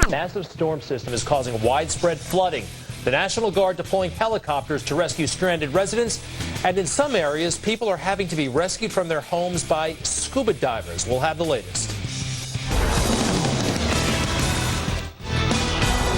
Massive storm system is causing widespread flooding. The National Guard deploying helicopters to rescue stranded residents. And in some areas, people are having to be rescued from their homes by scuba divers. We'll have the latest.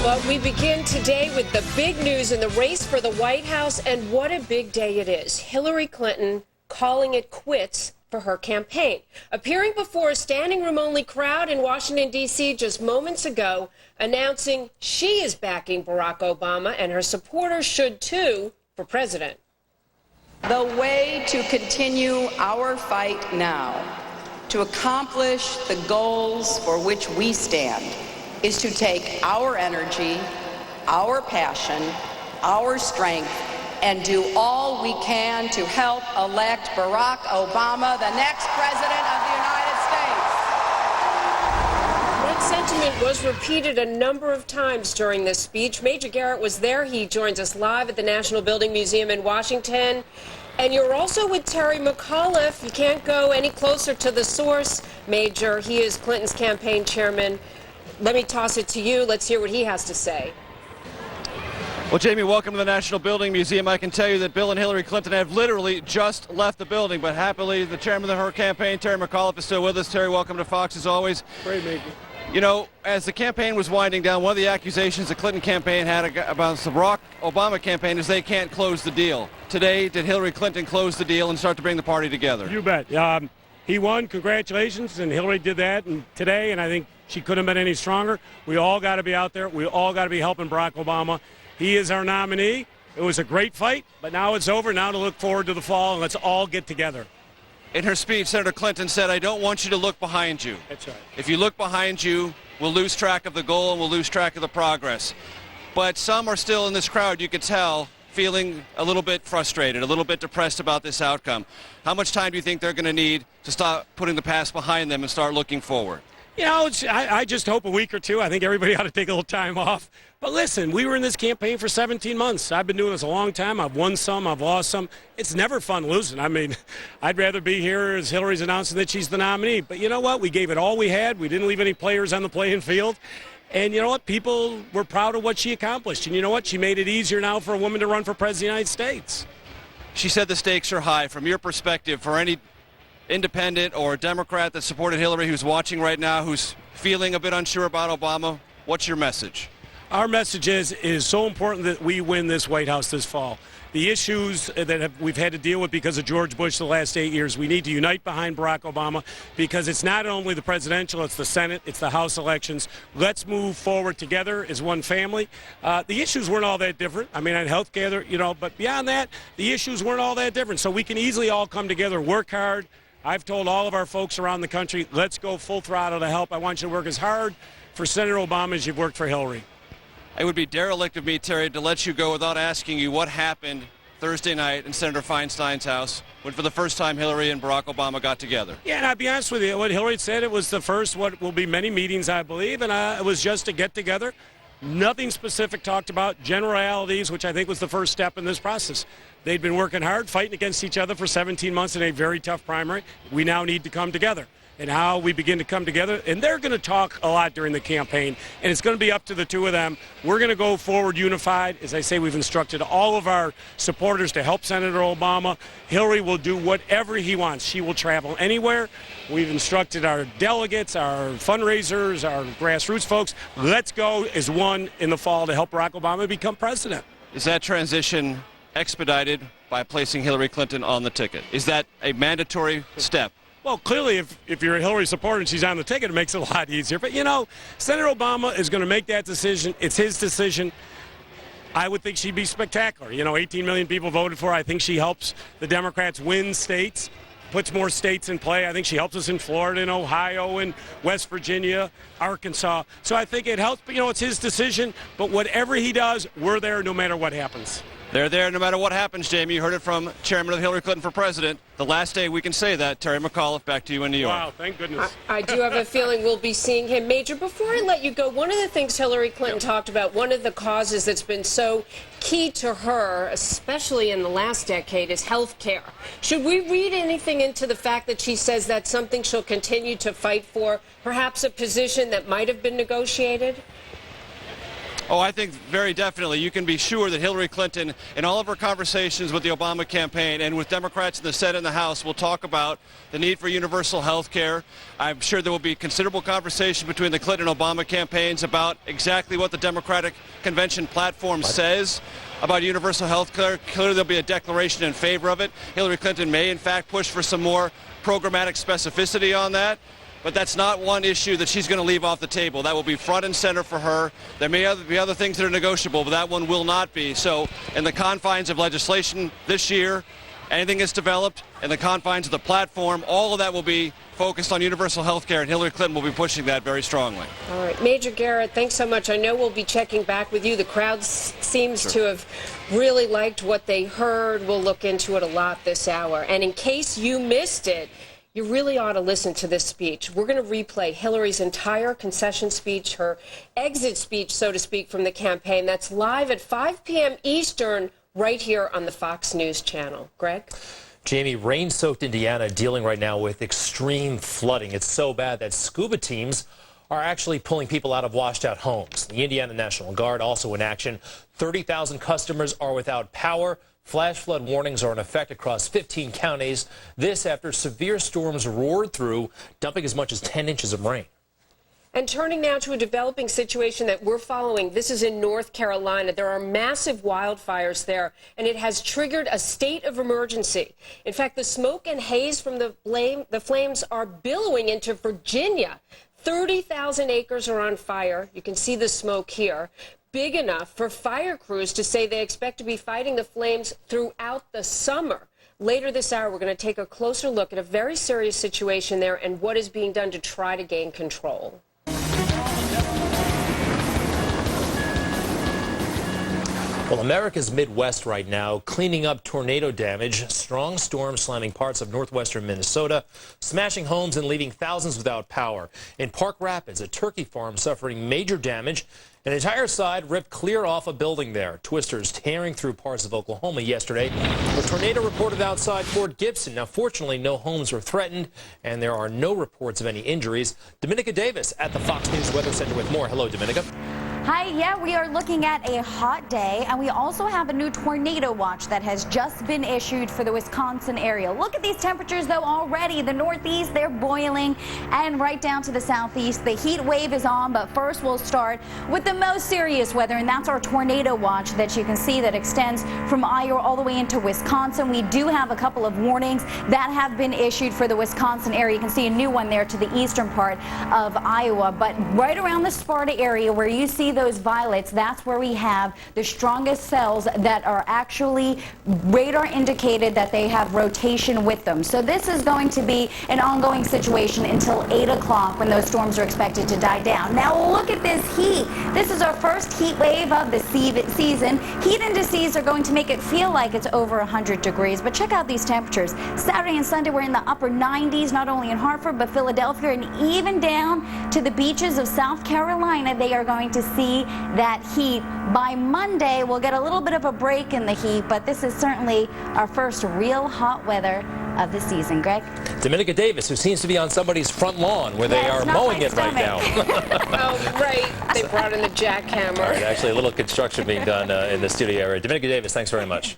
But we begin today with the big news in the race for the White House, and what a big day it is. Hillary Clinton calling it quits for her campaign. Appearing before a standing room only crowd in Washington, D.C. just moments ago, announcing she is backing Barack Obama and her supporters should too for president. The way to continue our fight now, to accomplish the goals for which we stand, is to take our energy, our passion, our strength, and do all we can to help elect Barack Obama, the next president of the United States. That sentiment was repeated a number of times during this speech. Major Garrett was there. He joins us live at the National Building Museum in Washington. And you're also with Terry McAuliffe. You can't go any closer to the source, Major. He is Clinton's campaign chairman. Let me toss it to you. Let's hear what he has to say. Well, Jamie, welcome to the National Building Museum. I can tell you that Bill and Hillary Clinton have literally just left the building, but happily the chairman of her campaign, Terry McAuliffe, is still with us. Terry, welcome to Fox as always. Great, Major. You know, as the campaign was winding down, one of the accusations the Clinton campaign had about the Barack Obama campaign is they can't close the deal. Today, did Hillary Clinton close the deal and start to bring the party together? You bet. He won. Congratulations. And Hillary did that today, and I think she couldn't have been any stronger. We all got to be out there. We all got to be helping Barack Obama. He is our nominee. It was a great fight, but now it's over. Now to look forward to the fall, and let's all get together. In her speech, Senator Clinton said, I don't want you to look behind you. That's right. If you look behind you, we'll lose track of the goal and we'll lose track of the progress. But some are still in this crowd, you could tell, feeling a little bit frustrated, a little bit depressed about this outcome. How much time do you think they're going to need to stop putting the past behind them and start looking forward? You know, I just hope a week or two. I think everybody ought to take a little time off. But listen, we were in this campaign for 17 months. I've been doing this a long time. I've won some. I've lost some. It's never fun losing. I mean, I'd rather be here as Hillary's announcing that she's the nominee. But you know what? We gave it all we had. We didn't leave any players on the playing field. And you know what? People were proud of what she accomplished. And you know what? She made it easier now for a woman to run for president of the United States. She said the stakes are high. From your perspective, for any independent or Democrat that supported Hillary who's watching right now, who's feeling a bit unsure about Obama, what's your message? Our message is it is so important that we win this White House this fall. The issues that we've had to deal with because of George Bush the last 8 years, we need to unite behind Barack Obama because it's not only the presidential, it's the Senate, it's the House elections. Let's move forward together as one family. The issues weren't all that different. I mean, on health care, you know, but beyond that, the issues weren't all that different. So we can easily all come together, work hard. I've told all of our folks around the country, let's go full throttle to help. I want you to work as hard for Senator Obama as you've worked for Hillary. It would be derelict of me, Terry, to let you go without asking you what happened Thursday night in Senator Feinstein's house when for the first time Hillary and Barack Obama got together. Yeah, and I'll be honest with you, what Hillary said, it was the first what will be many meetings, I believe, and it was just to get together. Nothing specific talked about, generalities, which I think was the first step in this process. They'd been working hard, fighting against each other for 17 months in a very tough primary. We now need to come together. And how we begin to come together. And they're going to talk a lot during the campaign, and it's going to be up to the two of them. We're going to go forward unified. As I say, we've instructed all of our supporters to help Senator Obama. Hillary will do whatever he wants. She will travel anywhere. We've instructed our delegates, our fundraisers, our grassroots folks. Let's go as one in the fall to help Barack Obama become president. Is that transition expedited by placing Hillary Clinton on the ticket? Is that a mandatory step? Well, clearly, if you're a Hillary supporter and she's on the ticket, it makes it a lot easier. But, you know, Senator Obama is going to make that decision. It's his decision. I would think she'd be spectacular. You know, 18 million people voted for her. I think she helps the Democrats win states, puts more states in play. I think she helps us in Florida and Ohio and West Virginia, Arkansas. So I think it helps. But, you know, it's his decision. But whatever he does, we're there no matter what happens. They're there no matter what happens, Jamie. You heard it from Chairman of Hillary Clinton for President. The last day we can say that. Terry McAuliffe, back to you in New York. Wow, thank goodness. I do have a feeling we'll be seeing him. Major, before I let you go, one of the things Hillary Clinton talked about, one of the causes that's been so key to her, especially in the last decade, is health care. Should we read anything into the fact that she says that's something she'll continue to fight for, perhaps a position that might have been negotiated? Oh, I think very definitely. You can be sure that Hillary Clinton, in all of her conversations with the Obama campaign and with Democrats in the Senate and the House, will talk about the need for universal health care. I'm sure there will be considerable conversation between the Clinton and Obama campaigns about exactly what the Democratic Convention platform says about universal health care. Clearly there'll be a declaration in favor of it. Hillary Clinton may, in fact, push for some more programmatic specificity on that. But that's not one issue that she's going to leave off the table. That will be front and center for her. There may be other things that are negotiable, but that one will not be. So in the confines of legislation this year, anything that's developed in the confines of the platform, all of that will be focused on universal health care, and Hillary Clinton will be pushing that very strongly. All right. Major Garrett, thanks so much. I know we'll be checking back with you. The crowd seems to have really liked what they heard. We'll look into it a lot this hour. And in case you missed it, you really ought to listen to this speech. We're going to replay Hillary's entire concession speech, her exit speech, so to speak, from the campaign. That's live at 5 p.m. Eastern, right here on the Fox News channel. Greg? Jamie, rain-soaked Indiana dealing right now with extreme flooding. It's so bad that scuba teams are actually pulling people out of washed-out homes. The Indiana National Guard also in action. 30,000 customers are without power. Flash flood warnings are in effect across 15 counties. This after severe storms roared through, dumping as much as 10 inches of rain. And turning now to a developing situation that we're following. This is in North Carolina. There are massive wildfires there, and it has triggered a state of emergency. In fact, the smoke and haze from the flames are billowing into Virginia. 30,000 acres are on fire. You can see the smoke here. Big enough for fire crews to say they expect to be fighting the flames throughout the summer. Later this hour, we're going to take a closer look at a very serious situation there and what is being done to try to gain control. Well, America's Midwest right now cleaning up tornado damage. Strong storms slamming parts of northwestern Minnesota, smashing homes and leaving thousands without power. In Park Rapids, a turkey farm suffering major damage. An entire side ripped clear off a building there. Twisters tearing through parts of Oklahoma yesterday. A tornado reported outside Fort Gibson. Now, fortunately, no homes were threatened, and there are no reports of any injuries. Dominica Davis at the Fox News Weather Center with more. Hello, Dominica. Hi, yeah, we are looking at a hot day, and we also have a new tornado watch that has just been issued for the Wisconsin area. Look at these temperatures, though, already. The northeast, they're boiling, and right down to the southeast, the heat wave is on. But first, we'll start with the most serious weather, and that's our tornado watch that you can see that extends from Iowa all the way into Wisconsin. We do have a couple of warnings that have been issued for the Wisconsin area. You can see a new one there to the eastern part of Iowa, but right around the Sparta area where you see those violets, that's where we have the strongest cells that are actually radar indicated that they have rotation with them. So this is going to be an ongoing situation until 8 o'clock when those storms are expected to die down. Now look at this heat. This is our first heat wave of the season. Heat indices are going to make it feel like it's over 100 degrees, but check out these temperatures. Saturday and Sunday we're in the upper 90s, not only in Hartford but Philadelphia, and even down to the beaches of South Carolina. They are going to see that heat. By Monday, we'll get a little bit of a break in the heat, but this is certainly our first real hot weather of the season. Greg? Dominica Davis, who seems to be on somebody's front lawn where they are mowing it right now. Oh, right. They brought in the jackhammer. All right, actually, a little construction being done in the studio area. Dominica Davis, thanks very much.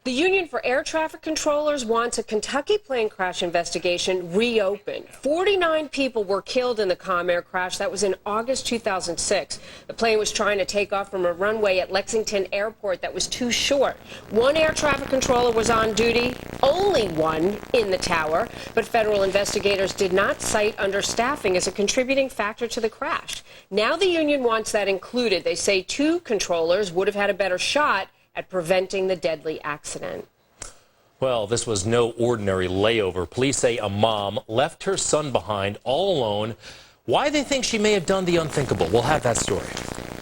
The Union for Air Traffic Controllers wants a Kentucky plane crash investigation reopened. 49 people were killed in the Comair crash. That was in August 2006. The plane was trying to take off from a runway at Lexington Airport that was too short. One air traffic controller was on duty, only one in the tower, but federal investigators did not cite understaffing as a contributing factor to the crash. Now the union wants that included. They say 2 controllers would have had a better shot at preventing the deadly accident. Well, this was no ordinary layover. Police say a mom left her son behind all alone. Why they think she may have done the unthinkable? We'll have that story.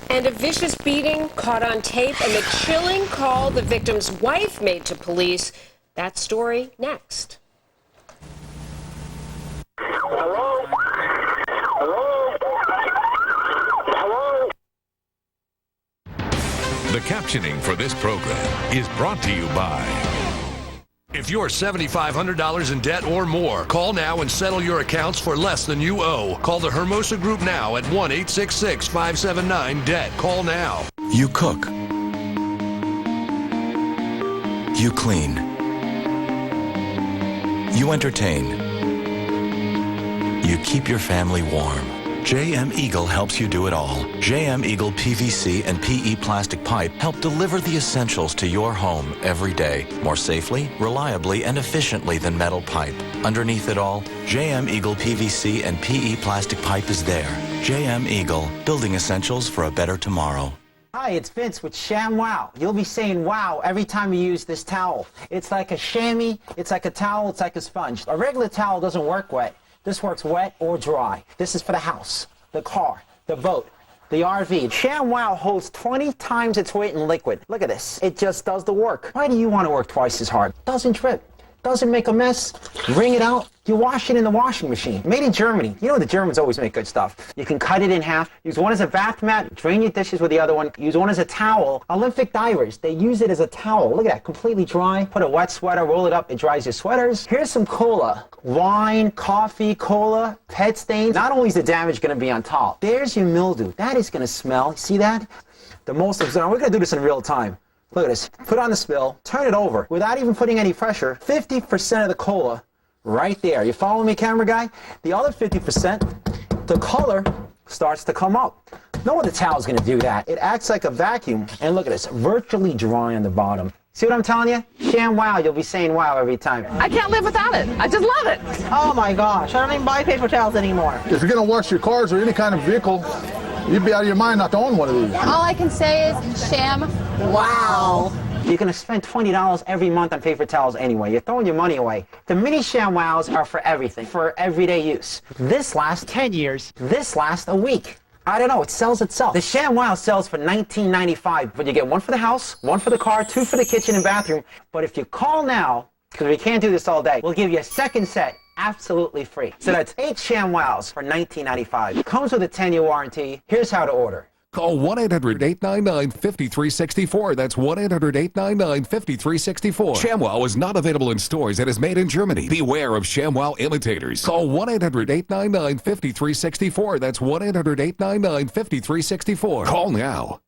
And a vicious beating caught on tape and the chilling call the victim's wife made to police. That story next. Hello? Hello? Hello? The captioning for this program is brought to you by If you're $7,500 in debt or more, call now and settle your accounts for less than you owe. Call the Hermosa Group now at 1-866-579-DEBT. Call now. You cook. You clean. You entertain. You keep your family warm. JM Eagle helps you do it all. JM Eagle PVC and PE plastic pipe help deliver the essentials to your home every day, more safely, reliably, and efficiently than metal pipe. Underneath it all, JM Eagle PVC and PE plastic pipe is there. JM Eagle, building essentials for a better tomorrow. Hi, it's Vince with ShamWow. You'll be saying wow every time you use this towel. It's like a chamois, it's like a towel, it's like a sponge. A regular towel doesn't work wet. This works wet or dry. This is for the house, the car, the boat, the RV. ShamWow holds 20 times its weight in liquid. Look at this. It just does the work. Why do you want to work twice as hard? Doesn't drip. Doesn't make a mess. Wring it out. You wash it in the washing machine. Made in Germany. You know the Germans always make good stuff. You can cut it in half. Use one as a bath mat. Drain your dishes with the other one. Use one as a towel. Olympic divers, they use it as a towel. Look at that. Completely dry. Put a wet sweater. Roll it up. It dries your sweaters. Here's some cola. Wine, coffee, cola, pet stains. Not only is the damage going to be on top, there's your mildew. That is going to smell. See that? The most observed. We're going to do this in real time. Look at this. Put on the spill, turn it over without even putting any pressure. 50% of the cola right there. You follow me, camera guy? The other 50%, the color starts to come up. No other towel is going to do that. It acts like a vacuum. And look at this, virtually dry on the bottom. See what I'm telling you? ShamWow, you'll be saying wow every time. I can't live without it. I just love it. Oh my gosh, I don't even buy paper towels anymore. If you're going to wash your cars or any kind of vehicle, you'd be out of your mind not to own one of these. All I can say is ShamWow. You're going to spend $20 every month on paper towels anyway. You're throwing your money away. The mini ShamWows are for everything, for everyday use. This lasts 10 years. This lasts a week. I don't know, it sells itself. The ShamWow sells for $19.95, but you get one for the house, one for the car, two for the kitchen and bathroom. But if you call now, because we can't do this all day, we'll give you a second set absolutely free. So that's 8 ShamWows for $19.95. Comes with a 10-year warranty. Here's how to order. Call 1-800-899-5364. That's 1-800-899-5364. ShamWow is not available in stores and is made in Germany. Beware of ShamWow imitators. Call 1-800-899-5364. That's 1-800-899-5364. Call now.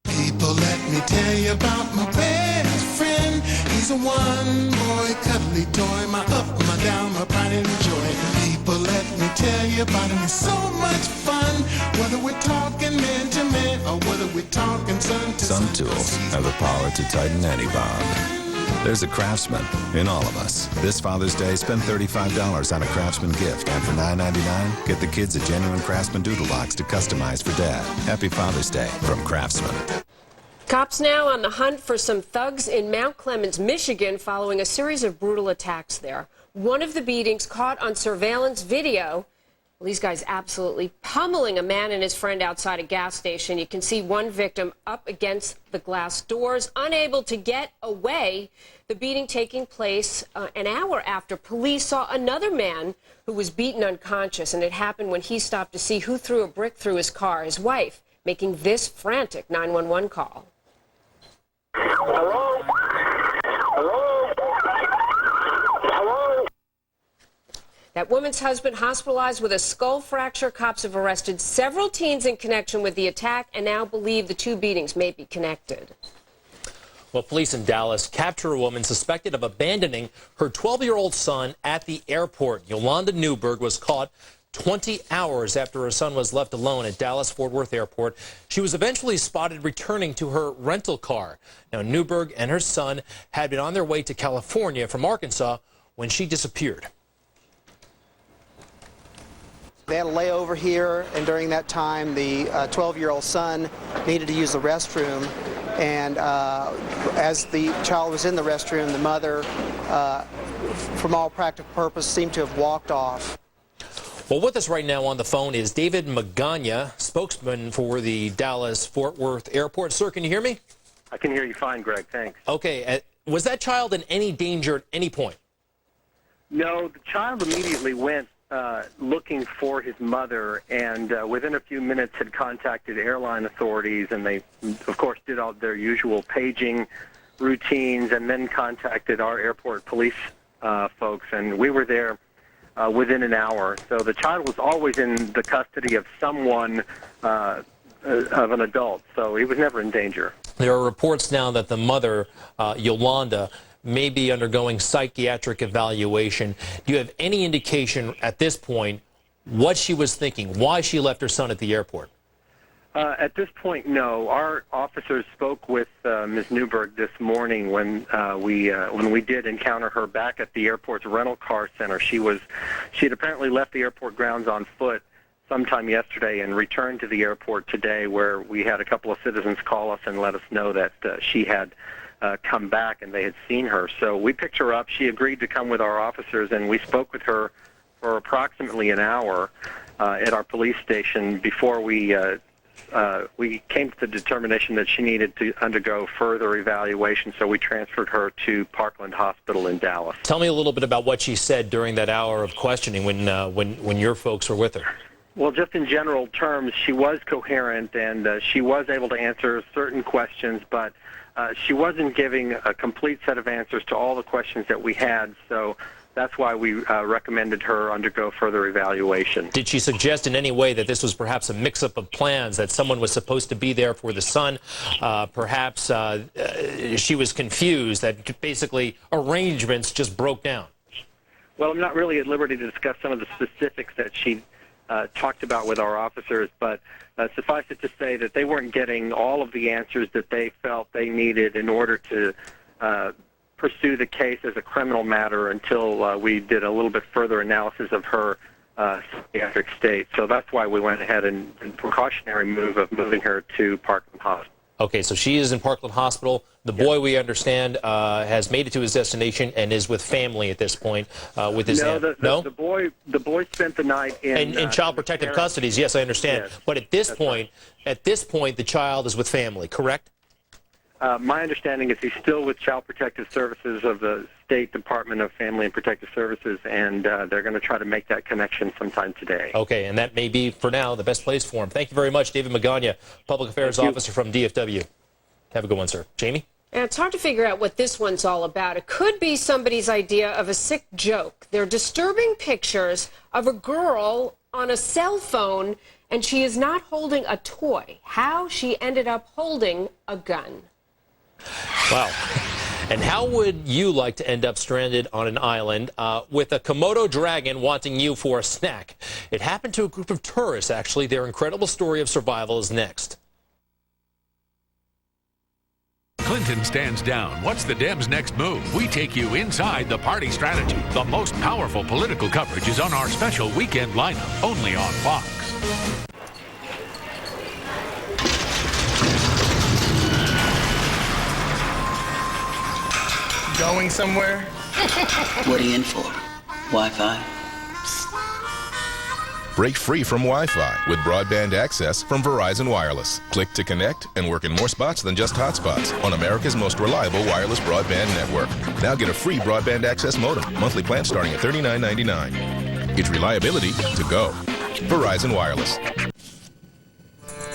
People, let me tell you about my best friend. He's a one-boy cuddly toy, my up, my down, my pride and joy. People, let me tell you about him. It's so much fun, whether we're talking man to man or whether we're talking son to son. Some tools have the power to tighten any bond. There's a Craftsman in all of us. This Father's Day, spend $35 on a Craftsman gift, and for $9.99, get the kids a genuine Craftsman doodle box to customize for Dad. Happy Father's Day from Craftsman. Cops now on the hunt for some thugs in Mount Clemens, Michigan, following a series of brutal attacks there. One of the beatings caught on surveillance video. Well, these guys absolutely pummeling a man and his friend outside a gas station. You can see one victim up against the glass doors, unable to get away. The beating taking place an hour after police saw another man who was beaten unconscious, and it happened when he stopped to see who threw a brick through his car, his wife, making this frantic 911 call. Hello? Hello? Hello? That woman's husband hospitalized with a skull fracture. Cops have arrested several teens in connection with the attack and now believe the two beatings may be connected. Well, police in Dallas capture a woman suspected of abandoning her 12-year-old son at the airport. Yolanda Newberg was caught 20 hours after her son was left alone at Dallas-Fort Worth Airport. She was eventually spotted returning to her rental car. Now, Newberg and her son had been on their way to California from Arkansas when she disappeared. They had a layover here, and during that time, the 12-year-old son needed to use the restroom. And as the child was in the restroom, the mother, from all practical purposes, seemed to have walked off. Well, with us right now on the phone is David Magana, spokesman for the Dallas-Fort Worth Airport. Sir, can you hear me? I can hear you fine, Greg. Thanks. Okay. Was that child in any danger at any point? No, the child immediately went looking for his mother, and within a few minutes had contacted airline authorities, and they, of course, did all their usual paging, routines and then contacted our airport police folks, and we were there within an hour. So the child was always in the custody of someone, of an adult, so he was never in danger. There are reports now that the mother, Yolanda, may be undergoing psychiatric evaluation. Do you have any indication at this point what she was thinking, why she left her son at the airport? At this point, no. Our officers spoke with Ms. Newberg this morning when we did encounter her back at the airport's rental car center. She had apparently left the airport grounds on foot sometime yesterday and returned to the airport today, where we had a couple of citizens call us and let us know that she had come back and they had seen her. So we picked her up. She agreed to come with our officers, and we spoke with her for approximately an hour at our police station before we came to the determination that she needed to undergo further evaluation, so we transferred her to Parkland Hospital in Dallas. Tell me a little bit about what she said during that hour of questioning when your folks were with her. Well, just in general terms, she was coherent, and she was able to answer certain questions, but she wasn't giving a complete set of answers to all the questions that we had, so that's why we recommended her undergo further evaluation. Did she suggest in any way that this was perhaps a mix-up of plans, that someone was supposed to be there for the son? Perhaps she was confused, that basically arrangements just broke down? Well, I'm not really at liberty to discuss some of the specifics that she talked about with our officers, but suffice it to say that they weren't getting all of the answers that they felt they needed in order to pursue the case as a criminal matter until we did a little bit further analysis of her psychiatric state. So that's why we went ahead and precautionary move of moving her to Parkland Hospital. Okay, so she is in Parkland Hospital. The boy, we understand, has made it to his destination and is with family at this point with his aunt. The boy spent the night in child protective custody. Yes, I understand. Yes, but at this point, the child is with family, correct? My understanding is he's still with Child Protective Services of the State Department of Family and Protective Services, and they're going to try to make that connection sometime today. Okay, and that may be, for now, the best place for him. Thank you very much, David Magana, Public Affairs Officer from DFW. Have a good one, sir. Jamie? And it's hard to figure out what this one's all about. It could be somebody's idea of a sick joke. They're disturbing pictures of a girl on a cell phone, and she is not holding a toy. How she ended up holding a gun. Wow. And how would you like to end up stranded on an island with a Komodo dragon wanting you for a snack? It happened to a group of tourists, actually. Their incredible story of survival is next. Clinton stands down. What's the Dems' next move? We take you inside the party strategy. The most powerful political coverage is on our special weekend lineup, only on Fox. Going somewhere? What are you in for? Wi-Fi? Break free from Wi-Fi with broadband access from Verizon Wireless. Click to connect and work in more spots than just hotspots on America's most reliable wireless broadband network. Now get a free broadband access modem. Monthly plan starting at $39.99. It's reliability to go. Verizon Wireless.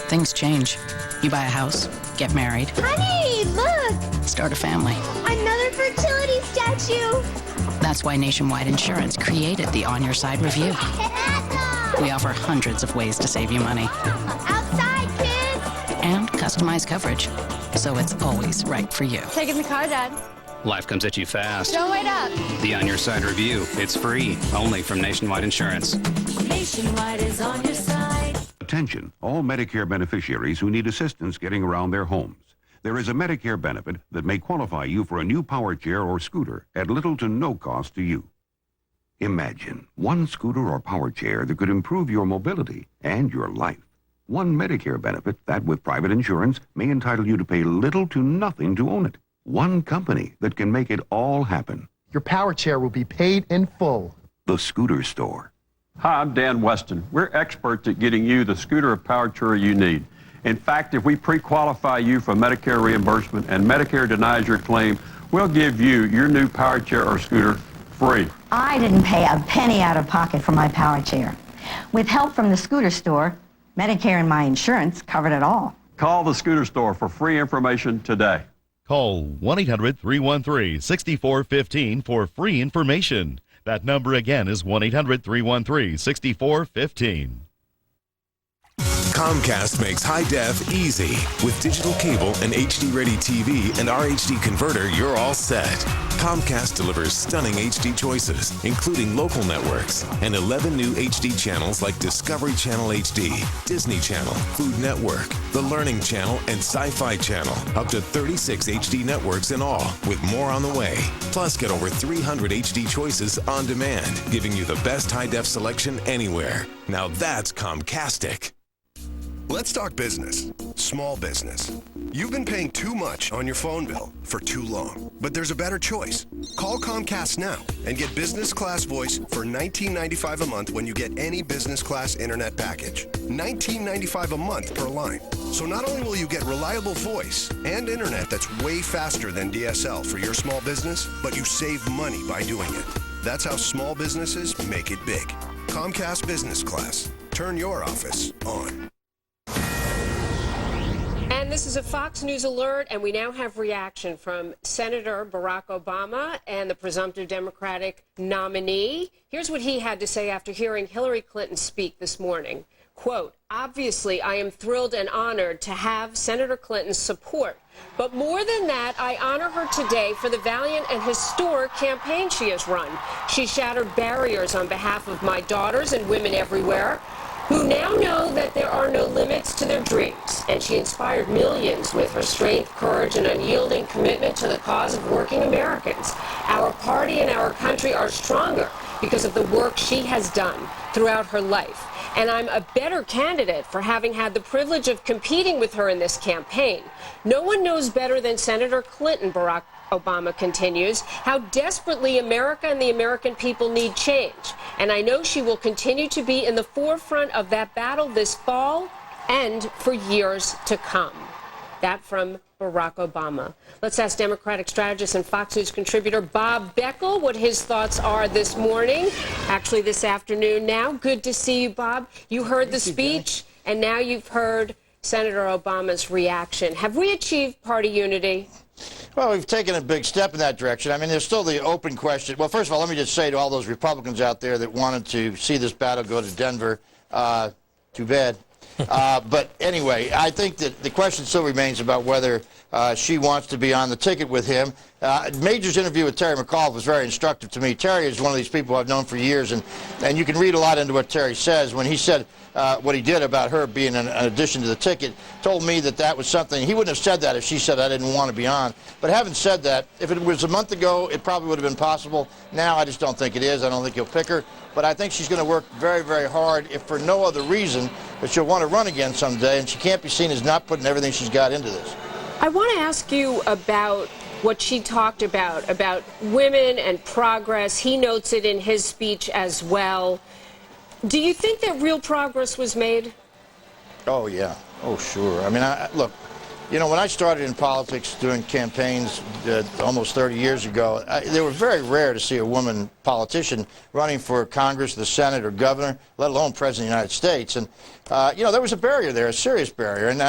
Things change. You buy a house, get married. Honey, look! Start a family. Another fertility statue! That's why Nationwide Insurance created the On Your Side review. We offer hundreds of ways to save you money. Outside, kids! And customized coverage, so it's always right for you. Take it in the car, Dad. Life comes at you fast. Don't wait up. The On Your Side review. It's free, only from Nationwide Insurance. Nationwide is on your side. Attention, all Medicare beneficiaries who need assistance getting around their homes. There is a Medicare benefit that may qualify you for a new power chair or scooter at little to no cost to you. Imagine one scooter or power chair that could improve your mobility and your life. One Medicare benefit that, with private insurance, may entitle you to pay little to nothing to own it. One company that can make it all happen. Your power chair will be paid in full. The Scooter Store. Hi, I'm Dan Weston. We're experts at getting you the scooter or power chair you need. In fact, if we pre-qualify you for Medicare reimbursement and Medicare denies your claim, we'll give you your new power chair or scooter free. I didn't pay a penny out of pocket for my power chair. With help from the Scooter Store, Medicare and my insurance covered it all. Call the Scooter Store for free information today. Call 1-800-313-6415 for free information. That number again is 1-800-313-6415. Comcast makes high def easy. With digital cable and HD-ready TV and RHD converter, you're all set. Comcast delivers stunning HD choices, including local networks, and 11 new HD channels like Discovery Channel HD, Disney Channel, Food Network, The Learning Channel, and Sci-Fi Channel. Up to 36 HD networks in all, with more on the way. Plus, get over 300 HD choices on demand, giving you the best high-def selection anywhere. Now that's Comcastic. Let's talk business. Small business. You've been paying too much on your phone bill for too long, but there's a better choice. Call Comcast now and get business class voice for $19.95 a month when you get any business class internet package. $19.95 a month per line. So not only will you get reliable voice and internet that's way faster than DSL for your small business, but you save money by doing it. That's how small businesses make it big. Comcast Business Class. Turn your office on. And this is a Fox News alert, and we now have reaction from Senator Barack Obama and the presumptive Democratic nominee. Here's what he had to say after hearing Hillary Clinton speak this morning. Quote, "Obviously, I am thrilled and honored to have Senator Clinton's support. But more than that, I honor her today for the valiant and historic campaign she has run. She shattered barriers on behalf of my daughters and women everywhere, who now know that there are no limits to their dreams. And she inspired millions with her strength, courage, and unyielding commitment to the cause of working Americans. Our party and our country are stronger because of the work she has done throughout her life. And I'm a better candidate for having had the privilege of competing with her in this campaign. No one knows better than Senator Clinton," Barack Obama continues, "how desperately America and the American people need change. And I know she will continue to be in the forefront of that battle this fall and for years to come." That from Barack Obama. Let's ask Democratic strategist and Fox News contributor Bob Beckel what his thoughts are this morning. Actually, this afternoon now. Good to see you, Bob. You heard the speech, and now you've heard Senator Obama's reaction. Have we achieved party unity? Well, we've taken a big step in that direction. I mean, there's still the open question. Well, first of all, let me just say to all those Republicans out there that wanted to see this battle go to Denver, too bad. But anyway, I think that the question still remains about whether she wants to be on the ticket with him. Major's interview with Terry McAuliffe was very instructive to me. Terry is one of these people I've known for years, and you can read a lot into what Terry says. When he said what he did about her being an addition to the ticket, told me that that was something, he wouldn't have said that if she said I didn't want to be on. But having said that, if it was a month ago, it probably would have been possible. Now I just don't think it is. I don't think he'll pick her. But I think she's going to work very, very hard, if for no other reason, that she'll want to run again someday, and she can't be seen as not putting everything she's got into this. I want to ask you about what she talked about women and progress. He notes it in his speech as well. Do you think that real progress was made? Oh, yeah. Oh, sure. I mean, look, you know, when I started in politics doing campaigns almost 30 years ago, they were very rare to see a woman politician running for Congress, the Senate, or governor, let alone President of the United States. And, you know, there was a barrier there, a serious barrier. And,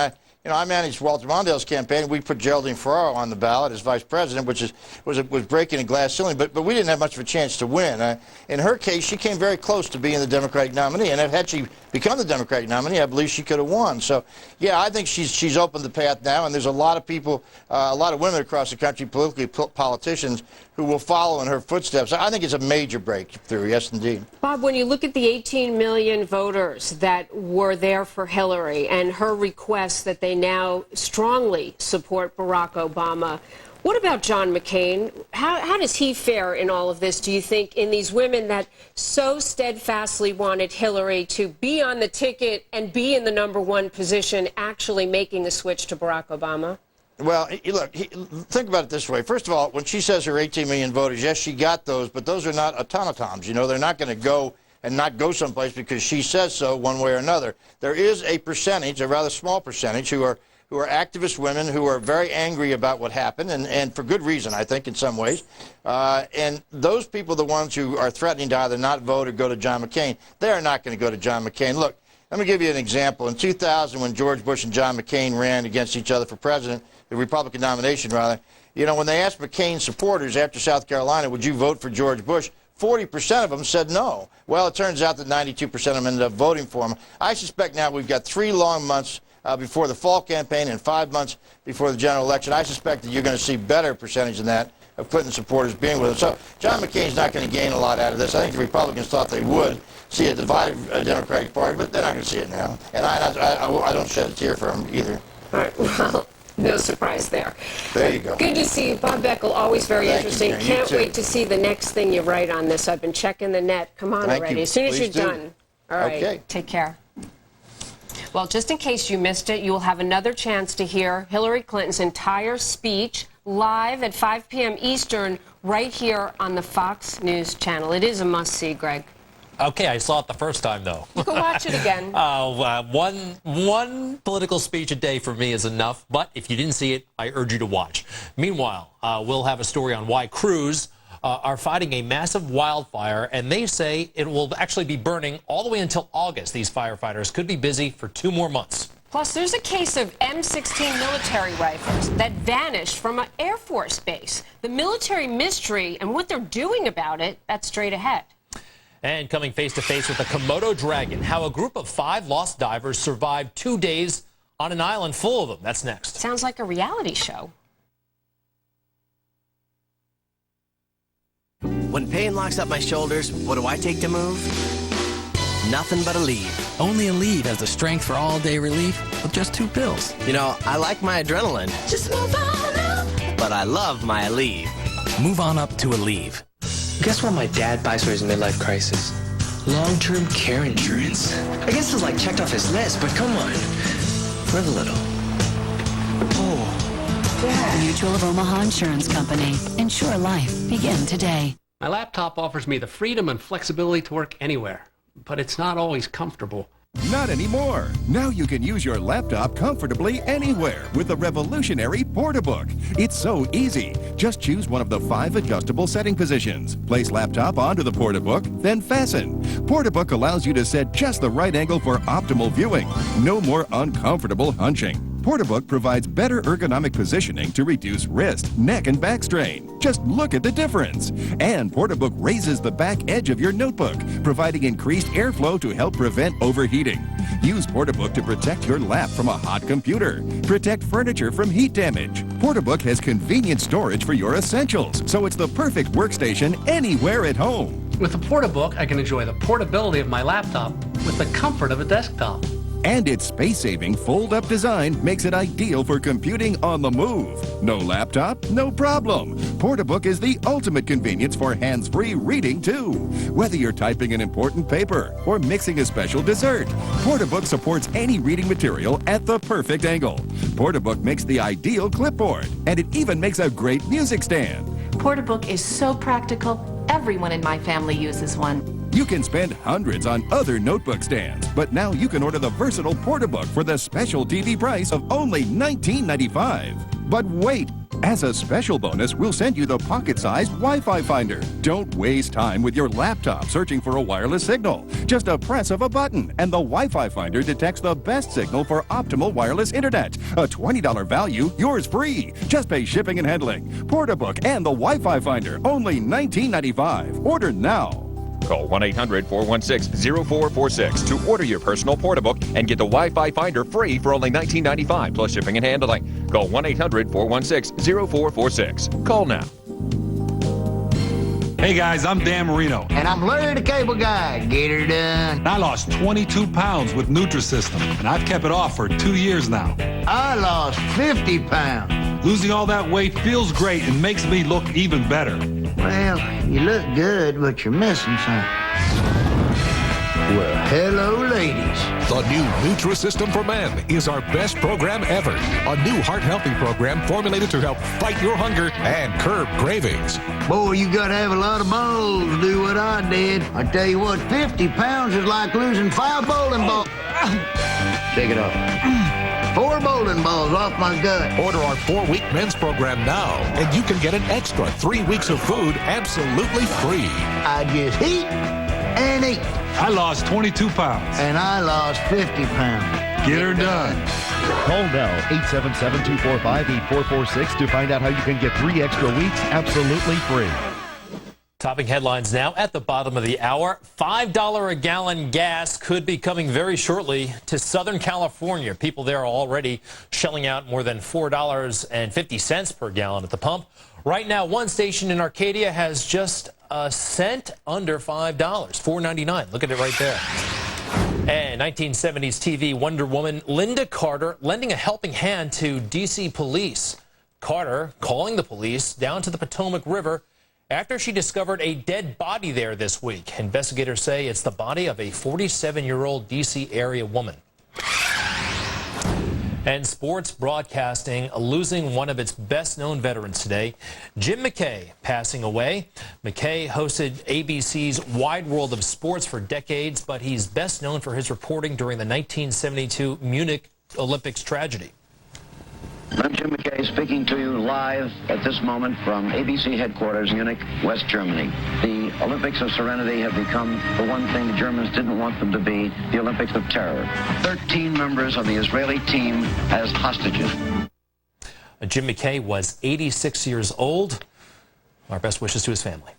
you know, I managed Walter Mondale's campaign. We put Geraldine Ferraro on the ballot as vice president, which was breaking a glass ceiling. But we didn't have much of a chance to win. In her case, she came very close to being the Democratic nominee. And had she become the Democratic nominee, I believe she could have won. So, yeah, I think she's opened the path now. And there's a lot of people, a lot of women across the country, politically politicians, who will follow in her footsteps. I think it's a major breakthrough, yes, indeed. Bob, when you look at the 18 million voters that were there for Hillary and her request that they now strongly support Barack Obama, what about John McCain? How does he fare in all of this, do you think, in these women that so steadfastly wanted Hillary to be on the ticket and be in the #1 position, actually making the switch to Barack Obama? Well, look, think about it this way. First of all, when she says her 18 million voters, yes, she got those, but those are not automatons. You know, they're not going to go and not go someplace because she says so one way or another. There is a percentage, a rather small percentage, who are activist women who are very angry about what happened, and for good reason, I think, in some ways. And those people are the ones who are threatening to either not vote or go to John McCain. They are not going to go to John McCain. Look, Let me give you an example. In 2000, when George Bush and John McCain ran against each other for president, the Republican nomination rather, you know, when they asked McCain's supporters after South Carolina, would you vote for George Bush, 40% of them said no. Well, it turns out that 92% of them ended up voting for him. I suspect now we've got 3 long months before the fall campaign and 5 months before the general election. I suspect that you're going to see better percentage than that of Clinton supporters being with him. So John McCain's not going to gain a lot out of this. I think the Republicans thought they would see a divided Democratic Party, but they're not going to see it now. And I don't shed a tear for him either. All right, well, no surprise there. There you go. Good to see you. Bob Beckel, always very interesting. You, Can't wait to see the next thing you write on this. I've been checking the net. Come on already. As soon as you're done. All right. Okay. Take care. Well, just in case you missed it, you will have another chance to hear Hillary Clinton's entire speech live at 5 p.m. Eastern right here on the Fox News channel. It is a must-see, Greg. Okay, I saw it the first time, though. You can watch it again. One political speech a day for me is enough, but if you didn't see it, I urge you to watch. Meanwhile, we'll have a story on why crews are fighting a massive wildfire, and they say it will actually be burning all the way until August. These firefighters could be busy for 2 more months. Plus, there's a case of M16 military rifles that vanished from an Air Force base. The military mystery and what they're doing about it, that's straight ahead. And coming face-to-face with the Komodo dragon, how a group of 5 lost divers survived 2 days on an island full of them. That's next. Sounds like a reality show. When pain locks up my shoulders, what do I take to move? Nothing but Aleve. Only Aleve has the strength for all-day relief with just 2 pills. You know, I like my adrenaline. Just move on up. But I love my Aleve. Move on up to Aleve. Guess what my dad buys for his midlife crisis? Long-term care insurance. I guess it's like checked off his list, but come on. Live a little. Oh. Dad. Mutual of Omaha Insurance Company. Insure life. Begin today. My laptop offers me the freedom and flexibility to work anywhere, but it's not always comfortable. Not anymore. Now you can use your laptop comfortably anywhere with the revolutionary PortaBook. It's so easy. Just choose one of the 5 adjustable setting positions. Place laptop onto the PortaBook, then fasten. PortaBook allows you to set just the right angle for optimal viewing. No more uncomfortable hunching. PortaBook provides better ergonomic positioning to reduce wrist, neck, and back strain. Just look at the difference. And PortaBook raises the back edge of your notebook, providing increased airflow to help prevent overheating. Use PortaBook to protect your lap from a hot computer. Protect furniture from heat damage. PortaBook has convenient storage for your essentials, so it's the perfect workstation anywhere at home. With the PortaBook, I can enjoy the portability of my laptop with the comfort of a desktop. And its space-saving fold-up design makes it ideal for computing on the move. No laptop? No problem. PortaBook is the ultimate convenience for hands-free reading, too. Whether you're typing an important paper or mixing a special dessert, PortaBook supports any reading material at the perfect angle. PortaBook makes the ideal clipboard, and it even makes a great music stand. PortaBook is so practical, everyone in my family uses one. You can spend hundreds on other notebook stands, but now you can order the versatile PortaBook for the special TV price of only $19.95. But wait! As a special bonus, we'll send you the pocket-sized Wi-Fi finder. Don't waste time with your laptop searching for a wireless signal. Just a press of a button, and the Wi-Fi finder detects the best signal for optimal wireless internet. A $20 value, yours free. Just pay shipping and handling. PortaBook and the Wi-Fi finder, only $19.95. Order now. Call 1-800-416-0446 to order your personal PortaBook and get the Wi-Fi finder free for only $19.95 plus shipping and handling. Call 1-800-416-0446. Call now. Hey guys, I'm Dan Marino. And I'm Larry the Cable Guy. Get her done. I lost 22 pounds with Nutrisystem, and I've kept it off for 2 years now. I lost 50 pounds. Losing all that weight feels great and makes me look even better. Well, you look good, but you're missing something. Well, hello, ladies. The new Nutrisystem for Men is our best program ever. A new heart-healthy program formulated to help fight your hunger and curb cravings. Boy, you gotta have a lot of balls to do what I did. I tell you what, 50 pounds is like losing 5 bowling balls. Shake it off. 4 bowling balls off my gut. Order our 4-week men's program now, and you can get an extra 3 weeks of food absolutely free. I just eat and eat. I lost 22 pounds. And I lost 50 pounds. Get her done. Call now 877-245-8446 to find out how you can get 3 extra weeks absolutely free. Topping headlines now at the bottom of the hour. $5 a gallon gas could be coming very shortly to Southern California. People there are already shelling out more than $4.50 per gallon at the pump. Right now, one station in Arcadia has just a cent under $5, $4.99. Look at it right there. And 1970s TV Wonder Woman Linda Carter lending a helping hand to D.C. police. Carter calling the police down to the Potomac River after she discovered a dead body there this week. Investigators say it's the body of a 47-year-old D.C. area woman. And sports broadcasting losing one of its best-known veterans today. Jim McKay passing away. McKay hosted ABC's Wide World of Sports for decades, but he's best known for his reporting during the 1972 Munich Olympics tragedy. I'm Jim McKay speaking to you live at this moment from ABC headquarters, Munich, West Germany. The Olympics of Serenity have become the one thing the Germans didn't want them to be, the Olympics of Terror. 13 members of the Israeli team as hostages. Jim McKay was 86 years old. Our best wishes to his family.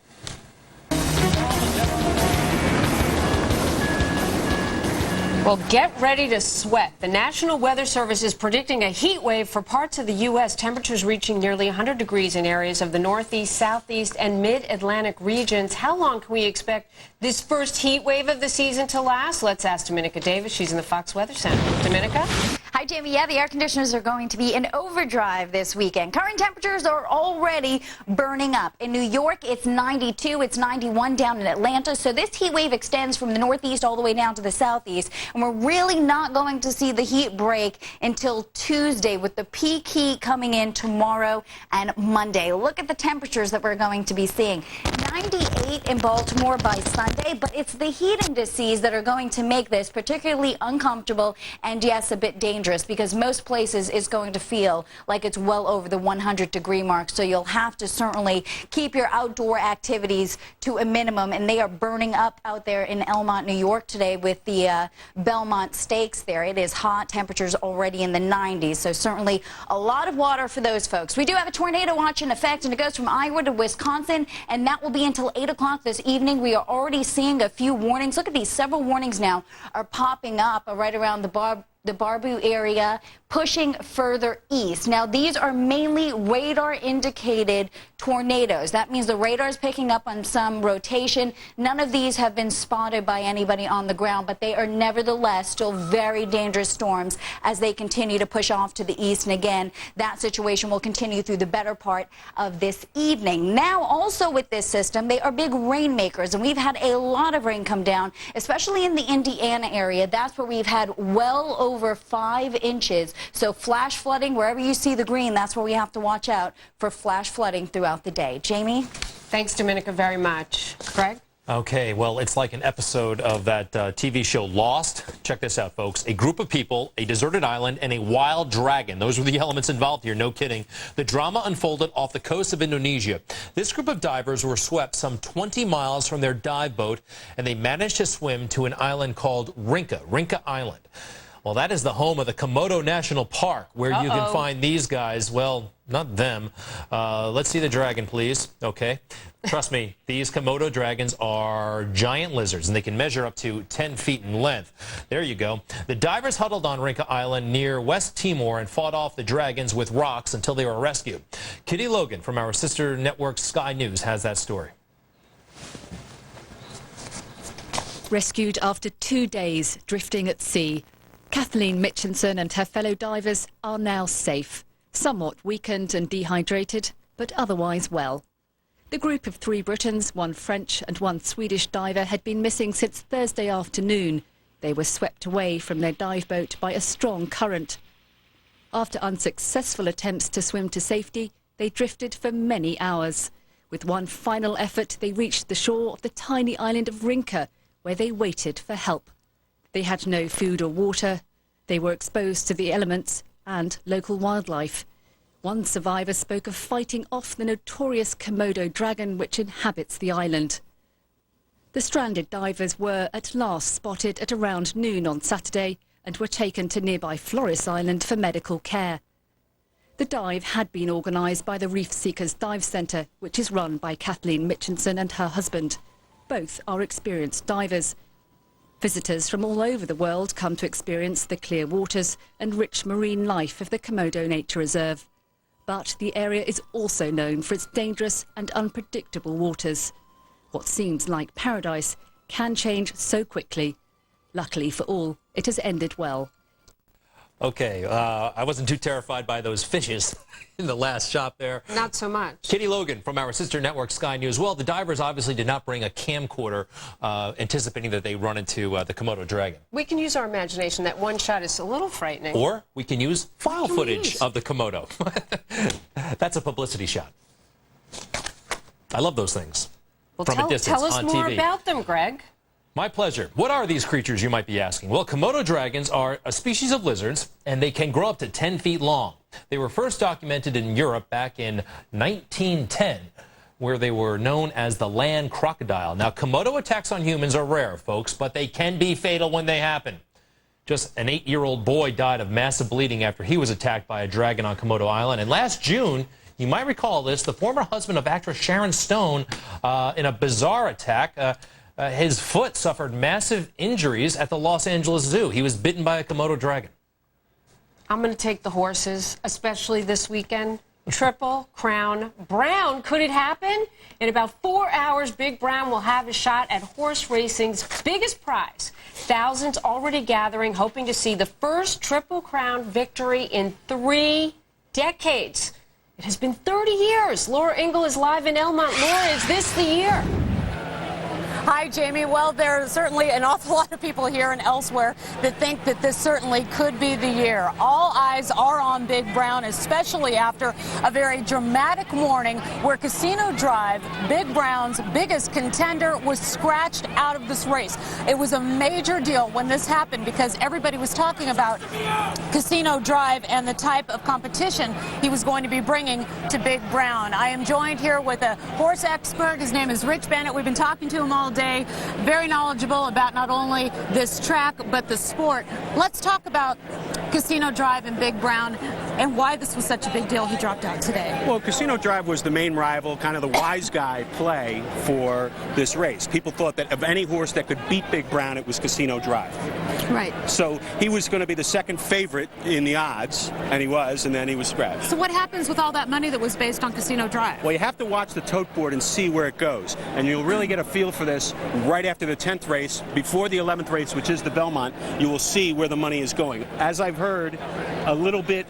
Well, get ready to sweat. The National Weather Service is predicting a heat wave for parts of the U.S., temperatures reaching nearly 100 degrees in areas of the Northeast, Southeast, and Mid-Atlantic regions. How long can we expect this first heat wave of the season to last? Let's ask Dominica Davis. She's in the Fox Weather Center. Dominica? Hi, Jamie. Yeah, the air conditioners are going to be in overdrive this weekend. Current temperatures are already burning up. In New York, it's 92. It's 91 down in Atlanta. So this heat wave extends from the Northeast all the way down to the Southeast. And we're really not going to see the heat break until Tuesday, with the peak heat coming in tomorrow and Monday. Look at the temperatures that we're going to be seeing. 98 in Baltimore by Sunday, but it's the heat indices that are going to make this particularly uncomfortable and, yes, a bit dangerous, because most places it's going to feel like it's well over the 100-degree mark. So you'll have to certainly keep your outdoor activities to a minimum. And they are burning up out there in Elmont, New York today with the Belmont Stakes there. It is hot. Temperatures already in the 90s. So certainly a lot of water for those folks. We do have a tornado watch in effect, and it goes from Iowa to Wisconsin, and that will be until 8 o'clock this evening. We are already seeing a few warnings. Look at these. Several warnings now are popping up right around the Barbu area, pushing further east. Now, these are mainly radar-indicated tornadoes. That means the radar is picking up on some rotation. None of these have been spotted by anybody on the ground, but they are nevertheless still very dangerous storms as they continue to push off to the east. And again, that situation will continue through the better part of this evening. Now, also with this system, they are big rainmakers, and we've had a lot of rain come down, especially in the Indiana area. That's where we've had well over 5 inches. So flash flooding, wherever you see the green, that's where we have to watch out for flash flooding throughout the day. Jamie? Thanks, Dominica, very much. Greg? Okay, well, it's like an episode of that TV show Lost. Check this out, folks. A group of people, a deserted island, and a wild dragon. Those were the elements involved here, no kidding. The drama unfolded off the coast of Indonesia. This group of divers were swept some 20 miles from their dive boat, and they managed to swim to an island called Rinca Island. Well, that is the home of the Komodo National Park, where you can find these guys. Well, not them. Let's see the dragon, please. Okay. Trust me, these Komodo dragons are giant lizards, and they can measure up to 10 feet in length. There you go. The divers huddled on Rinca Island near West Timor and fought off the dragons with rocks until they were rescued. Kitty Logan from our sister network Sky News has that story. Rescued after 2 days drifting at sea, Kathleen Mitchinson and her fellow divers are now safe, somewhat weakened and dehydrated, but otherwise well. The group of 3 Britons, 1 French and 1 Swedish diver had been missing since Thursday afternoon. They were swept away from their dive boat by a strong current. After unsuccessful attempts to swim to safety, they drifted for many hours. With one final effort, they reached the shore of the tiny island of Rinca, where they waited for help. They had no food or water. They were exposed to the elements and local wildlife. One survivor spoke of fighting off the notorious Komodo dragon which inhabits the island. The stranded divers were at last spotted at around noon on Saturday and were taken to nearby Flores Island for medical care. The dive had been organised by the Reef Seekers Dive Centre, which is run by Kathleen Mitchinson and her husband. Both are experienced divers. Visitors from all over the world come to experience the clear waters and rich marine life of the Komodo Nature Reserve. But the area is also known for its dangerous and unpredictable waters. What seems like paradise can change so quickly. Luckily for all, it has ended well. Okay, I wasn't too terrified by those fishes in the last shot there. Not so much. Katie Logan from our sister network Sky News. Well, the divers obviously did not bring a camcorder, anticipating that they run into the Komodo dragon. We can use our imagination. That one shot is a little frightening. Or we can use file footage of the Komodo. That's a publicity shot. I love those things. Well, from a distance tell us on more TV. about them, Greg. My pleasure. What are these creatures, you might be asking? Well, Komodo dragons are a species of lizards, and they can grow up to 10 feet long. They were first documented in Europe back in 1910, where they were known as the land crocodile. Now, Komodo attacks on humans are rare, folks, but they can be fatal when they happen. Just an 8-year-old boy died of massive bleeding after he was attacked by a dragon on Komodo Island. And last June, you might recall this, the former husband of actress Sharon Stone, in a bizarre attack, his foot suffered massive injuries at the Los Angeles Zoo. He was bitten by a Komodo dragon. I'm going to take the horses, especially this weekend. Triple Crown Brown. Could it happen? In about 4 hours, Big Brown will have a shot at horse racing's biggest prize. Thousands already gathering, hoping to see the first Triple Crown victory in 3 decades. It has been 30 years. Laura Ingle is live in Elmont. Laura, is this the year? Hi, Jamie. Well, there are certainly an awful lot of people here and elsewhere that think that this certainly could be the year. All eyes are on Big Brown, especially after a very dramatic morning where Casino Drive, Big Brown's biggest contender, was scratched out of this race. It was a major deal when this happened because everybody was talking about Casino Drive and the type of competition he was going to be bringing to Big Brown. I am joined here with a horse expert. His name is Rich Bennett. We've been talking to him all day. Very knowledgeable about not only this track but the sport. Let's talk about Casino Drive and Big Brown and why this was such a big deal he dropped out today. Well, Casino Drive was the main rival, kind of the wise guy play for this race. People thought that of any horse that could beat Big Brown, it was Casino Drive. Right. So he was going to be the second favorite in the odds, and he was, and then he was scratched. So what happens with all that money that was based on Casino Drive? Well, you have to watch the tote board and see where it goes, and you'll really get a feel for this right after the 10th race. Before the 11th race, which is the Belmont, you will see where the money is going. As I've heard, a little bit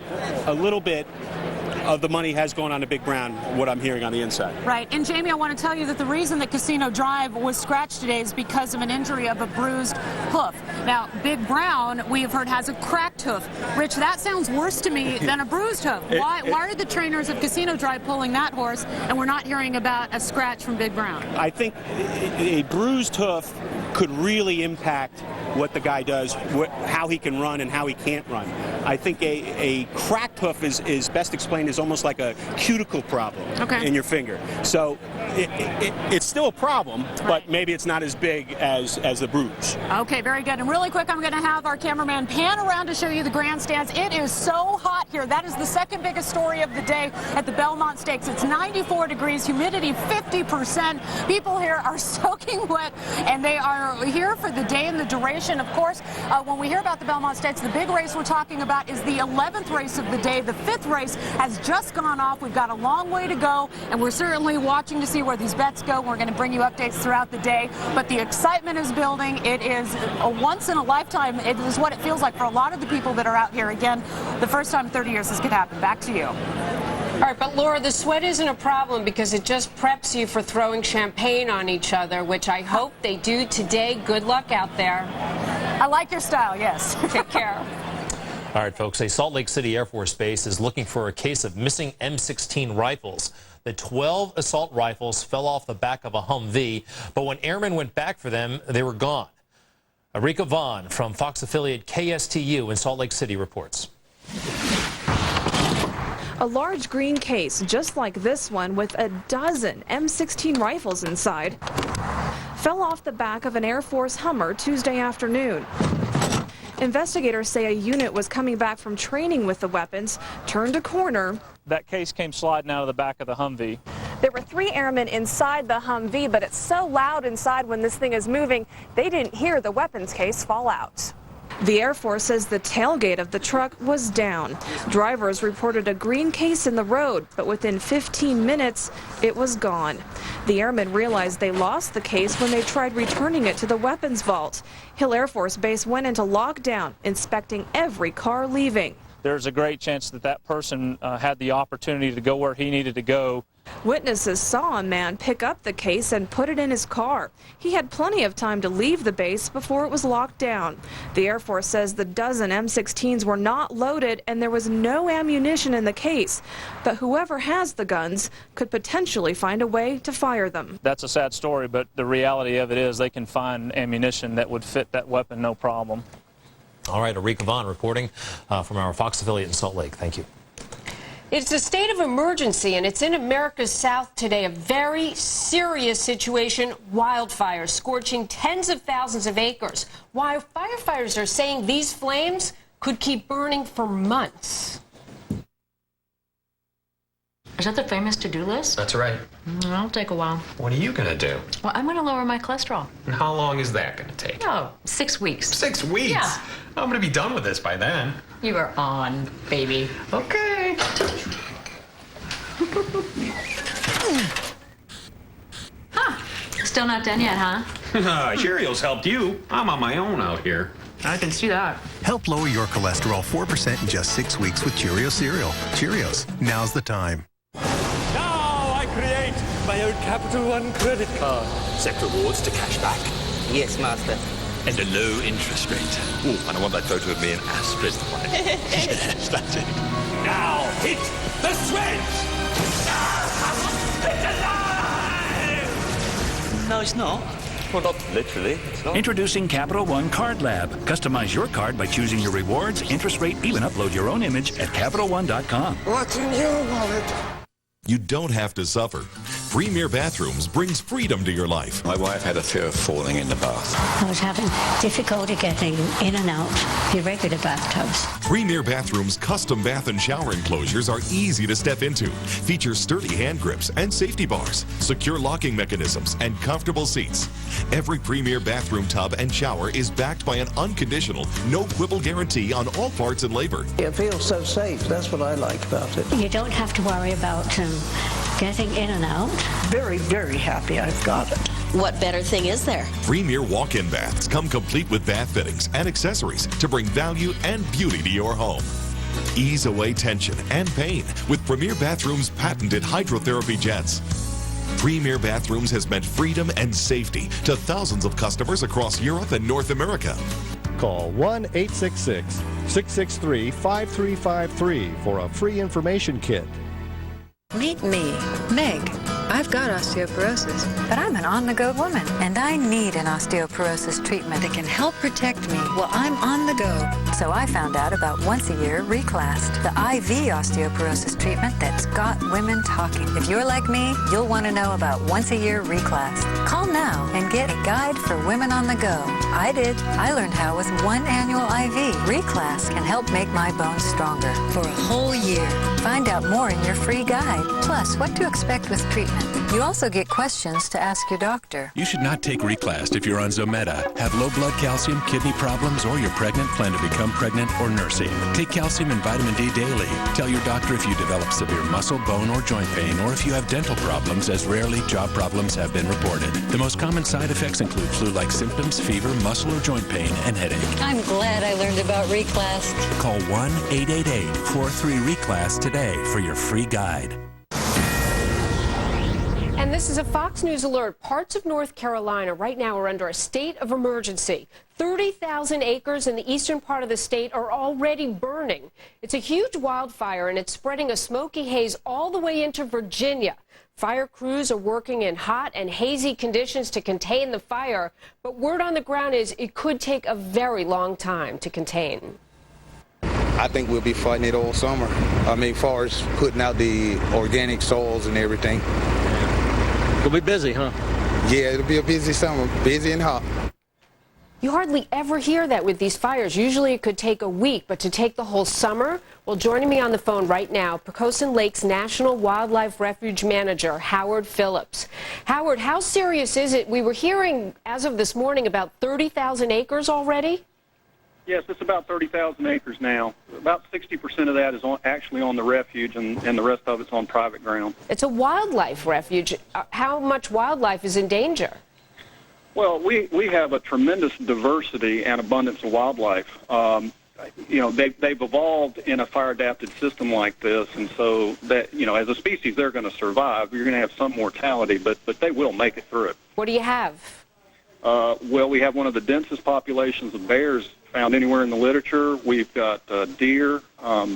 of the money has gone on to Big Brown, what I'm hearing on the inside. Right. And Jamie, I want to tell you that the reason that Casino Drive was scratched today is because of an injury of a bruised hoof. Now, Big Brown, we have heard, has a cracked hoof. Rich, that sounds worse to me than a bruised hoof. Why are the trainers of Casino Drive pulling that horse and we're not hearing about a scratch from Big Brown? I think a bruised hoof could really impact what the guy does, how he can run and how he can't run. I think a cracked hoof is best explained as almost like a cuticle problem in your finger. So it's still a problem, but maybe it's not as big as the bruise. Okay, very good. And really quick, I'm going to have our cameraman pan around to show you the grandstands. It is so hot here. That is the second biggest story of the day at the Belmont Stakes. It's 94 degrees, humidity 50%. People here are soaking wet, and they are here for the day and the duration. Of course, when we hear about the Belmont Stakes, the big race we're talking about is the 11th race of the day. The 5th race has just gone off. We've got a long way to go, and we're certainly watching to see where these bets go. We're going to bring you updates throughout the day, but the excitement is building. It is a once-in-a-lifetime. It is what it feels like for a lot of the people that are out here. Again, the first time in 30 years this could happen. Back to you. All right, but Laura, the sweat isn't a problem because it just preps you for throwing champagne on each other, which I hope they do today. Good luck out there. I like your style, yes. Take care. All right, folks, a Salt Lake City Air Force Base is looking for a case of missing M16 rifles. The 12 assault rifles fell off the back of a Humvee, but when airmen went back for them, they were gone. Erika Vaughn from Fox affiliate KSTU in Salt Lake City reports. A large green case, just like this one, with a dozen M16 rifles inside. fell off the back of an Air Force Hummer Tuesday afternoon. Investigators say a unit was coming back from training with the weapons, turned a corner. That case came sliding out of the back of the Humvee. There were 3 airmen inside the Humvee, but it's so loud inside when this thing is moving, they didn't hear the weapons case fall out. The Air Force says the tailgate of the truck was down. Drivers reported a green case in the road, but within 15 minutes, it was gone. The airmen realized they lost the case when they tried returning it to the weapons vault. Hill Air Force Base went into lockdown, inspecting every car leaving. There's a great chance that that person had the opportunity to go where he needed to go. Witnesses saw a man pick up the case and put it in his car. He had plenty of time to leave the base before it was locked down. The Air Force says the dozen M16s were not loaded and there was no ammunition in the case. But whoever has the guns could potentially find a way to fire them. That's a sad story, but the reality of it is they can find ammunition that would fit that weapon no problem. All right, Arika Vaughn reporting from our Fox affiliate in Salt Lake. Thank you. It's a state of emergency, and it's in America's South today. A very serious situation. Wildfires scorching tens of thousands of acres. While firefighters are saying these flames could keep burning for months. Is that the famous to-do list? That's right. It'll take a while. What are you gonna do? Well, I'm gonna lower my cholesterol. And how long is that gonna take? Oh, 6 weeks. 6 weeks? Yeah. I'm gonna be done with this by then. You are on, baby. Okay. Huh. Still not done yet, huh? Cheerios helped you. I'm on my own out here. I can see that. Help lower your cholesterol 4% in just 6 weeks with Cheerios cereal. Cheerios, now's the time. Now I create my own Capital One credit card. Set rewards to cash back. Yes, master. And a low interest rate. Ooh, and I want that photo of me and Astrid. Yes, that's it. Now hit the switch! It's alive! No, it's not. Well, not literally. It's not. Introducing Capital One Card Lab. Customize your card by choosing your rewards, interest rate, even upload your own image at CapitalOne.com. What's in your wallet? You don't have to suffer. Premier Bathrooms brings freedom to your life. My wife had a fear of falling in the bath. I was having difficulty getting in and out the regular bathtubs. Premier Bathrooms' custom bath and shower enclosures are easy to step into, feature sturdy hand grips and safety bars, secure locking mechanisms, and comfortable seats. Every Premier bathroom tub and shower is backed by an unconditional, no-quibble guarantee on all parts and labor. It feels so safe. That's what I like about it. You don't have to worry about getting in and out. Very, very happy I've got it. What better thing is there? Premier walk-in baths come complete with bath fittings and accessories to bring value and beauty to your home. Ease away tension and pain with Premier Bathrooms' patented hydrotherapy jets. Premier Bathrooms has meant freedom and safety to thousands of customers across Europe and North America. Call 1-866-663-5353 for a free information kit. Meet me, Meg. I've got osteoporosis, but I'm an on-the-go woman, and I need an osteoporosis treatment that can help protect me while I'm on the go. So I found out about Once a Year Reclast, the IV osteoporosis treatment that's got women talking. If you're like me, you'll want to know about Once a Year Reclast. Call now and get a guide for women on the go. I did. I learned how with one annual IV. Reclast can help make my bones stronger for a whole year. Find out more in your free guide. Plus, what to expect with treatment. You also get questions to ask your doctor. You should not take Reclast if you're on Zometa, have low blood calcium, kidney problems, or you're pregnant, plan to become pregnant, or nursing. Take calcium and vitamin D daily. Tell your doctor if you develop severe muscle, bone, or joint pain, or if you have dental problems, as rarely job problems have been reported. The most common side effects include flu-like symptoms, fever, muscle or joint pain, and headache. I'm glad I learned about Reclast. Call 1-888-43-RECLASS today for your free guide. And this is a Fox News alert. Parts of North Carolina right now are under a state of emergency. 30,000 acres in the eastern part of the state are already burning. It's a huge wildfire, and it's spreading a smoky haze all the way into Virginia. Fire crews are working in hot and hazy conditions to contain the fire, but word on the ground is it could take a very long time to contain. I think we'll be fighting it all summer. I mean, as far as putting out the organic soils and everything. You'll be busy, huh? Yeah, it'll be a busy summer, busy and hot. You hardly ever hear that with these fires. Usually it could take a week, but to take the whole summer? Well, joining me on the phone right now, Poquoson Lakes National Wildlife Refuge Manager, Howard Phillips. Howard, how serious is it? We were hearing, as of this morning, about 30,000 acres already? Yes, it's about 30,000 acres now. About 60% of that is actually on the refuge, and the rest of it's on private ground. It's a wildlife refuge. How much wildlife is in danger? Well, we have a tremendous diversity and abundance of wildlife. They've evolved in a fire-adapted system like this, and so that, as a species, they're going to survive. You're going to have some mortality, but they will make it through it. What do you have? Well, we have one of the densest populations of bears found anywhere in the literature. We've got deer, a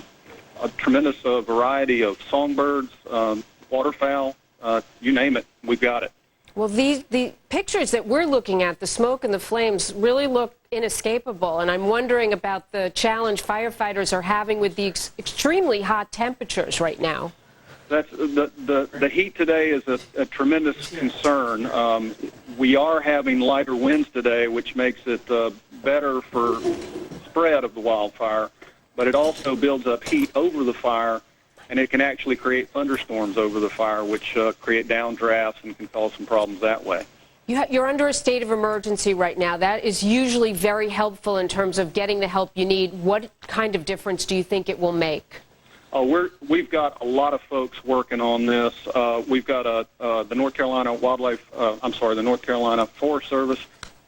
tremendous variety of songbirds, waterfowl, you name it, we've got it. Well, the pictures that we're looking at, the smoke and the flames, really look inescapable, and I'm wondering about the challenge firefighters are having with the extremely hot temperatures right now. That's the heat today is a tremendous concern. We are having lighter winds today, which makes it better for spread of the wildfire, but it also builds up heat over the fire, and it can actually create thunderstorms over the fire, which create downdrafts and can cause some problems that way. You're under a state of emergency right now. That is usually very helpful in terms of getting the help you need. What kind of difference do you think it will make? We've got a lot of folks working on this. We've got the North Carolina the North Carolina Forest Service,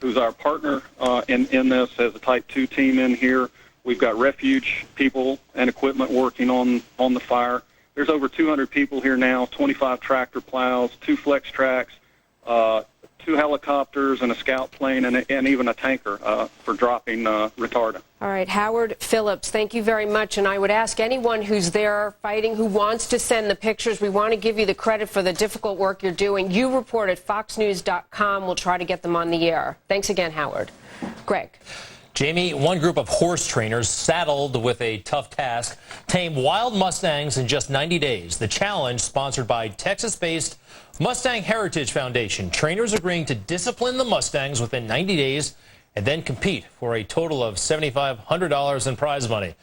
who's our partner in this, has a Type 2 team in here. We've got refuge people and equipment working on the fire. There's over 200 people here now, 25 tractor plows, 2 flex tracks, 2 helicopters, and a scout plane, and even a tanker for dropping retardant. All right, Howard Phillips, thank you very much. And I would ask anyone who's there fighting, who wants to send the pictures, we want to give you the credit for the difficult work you're doing. You report at foxnews.com. We'll try to get them on the air. Thanks again, Howard. Greg. Jamie, one group of horse trainers saddled with a tough task tame wild Mustangs in just 90 days. The challenge, sponsored by Texas-based Mustang Heritage Foundation. Trainers agreeing to discipline the Mustangs within 90 days and then compete for a total of $7,500 in prize money.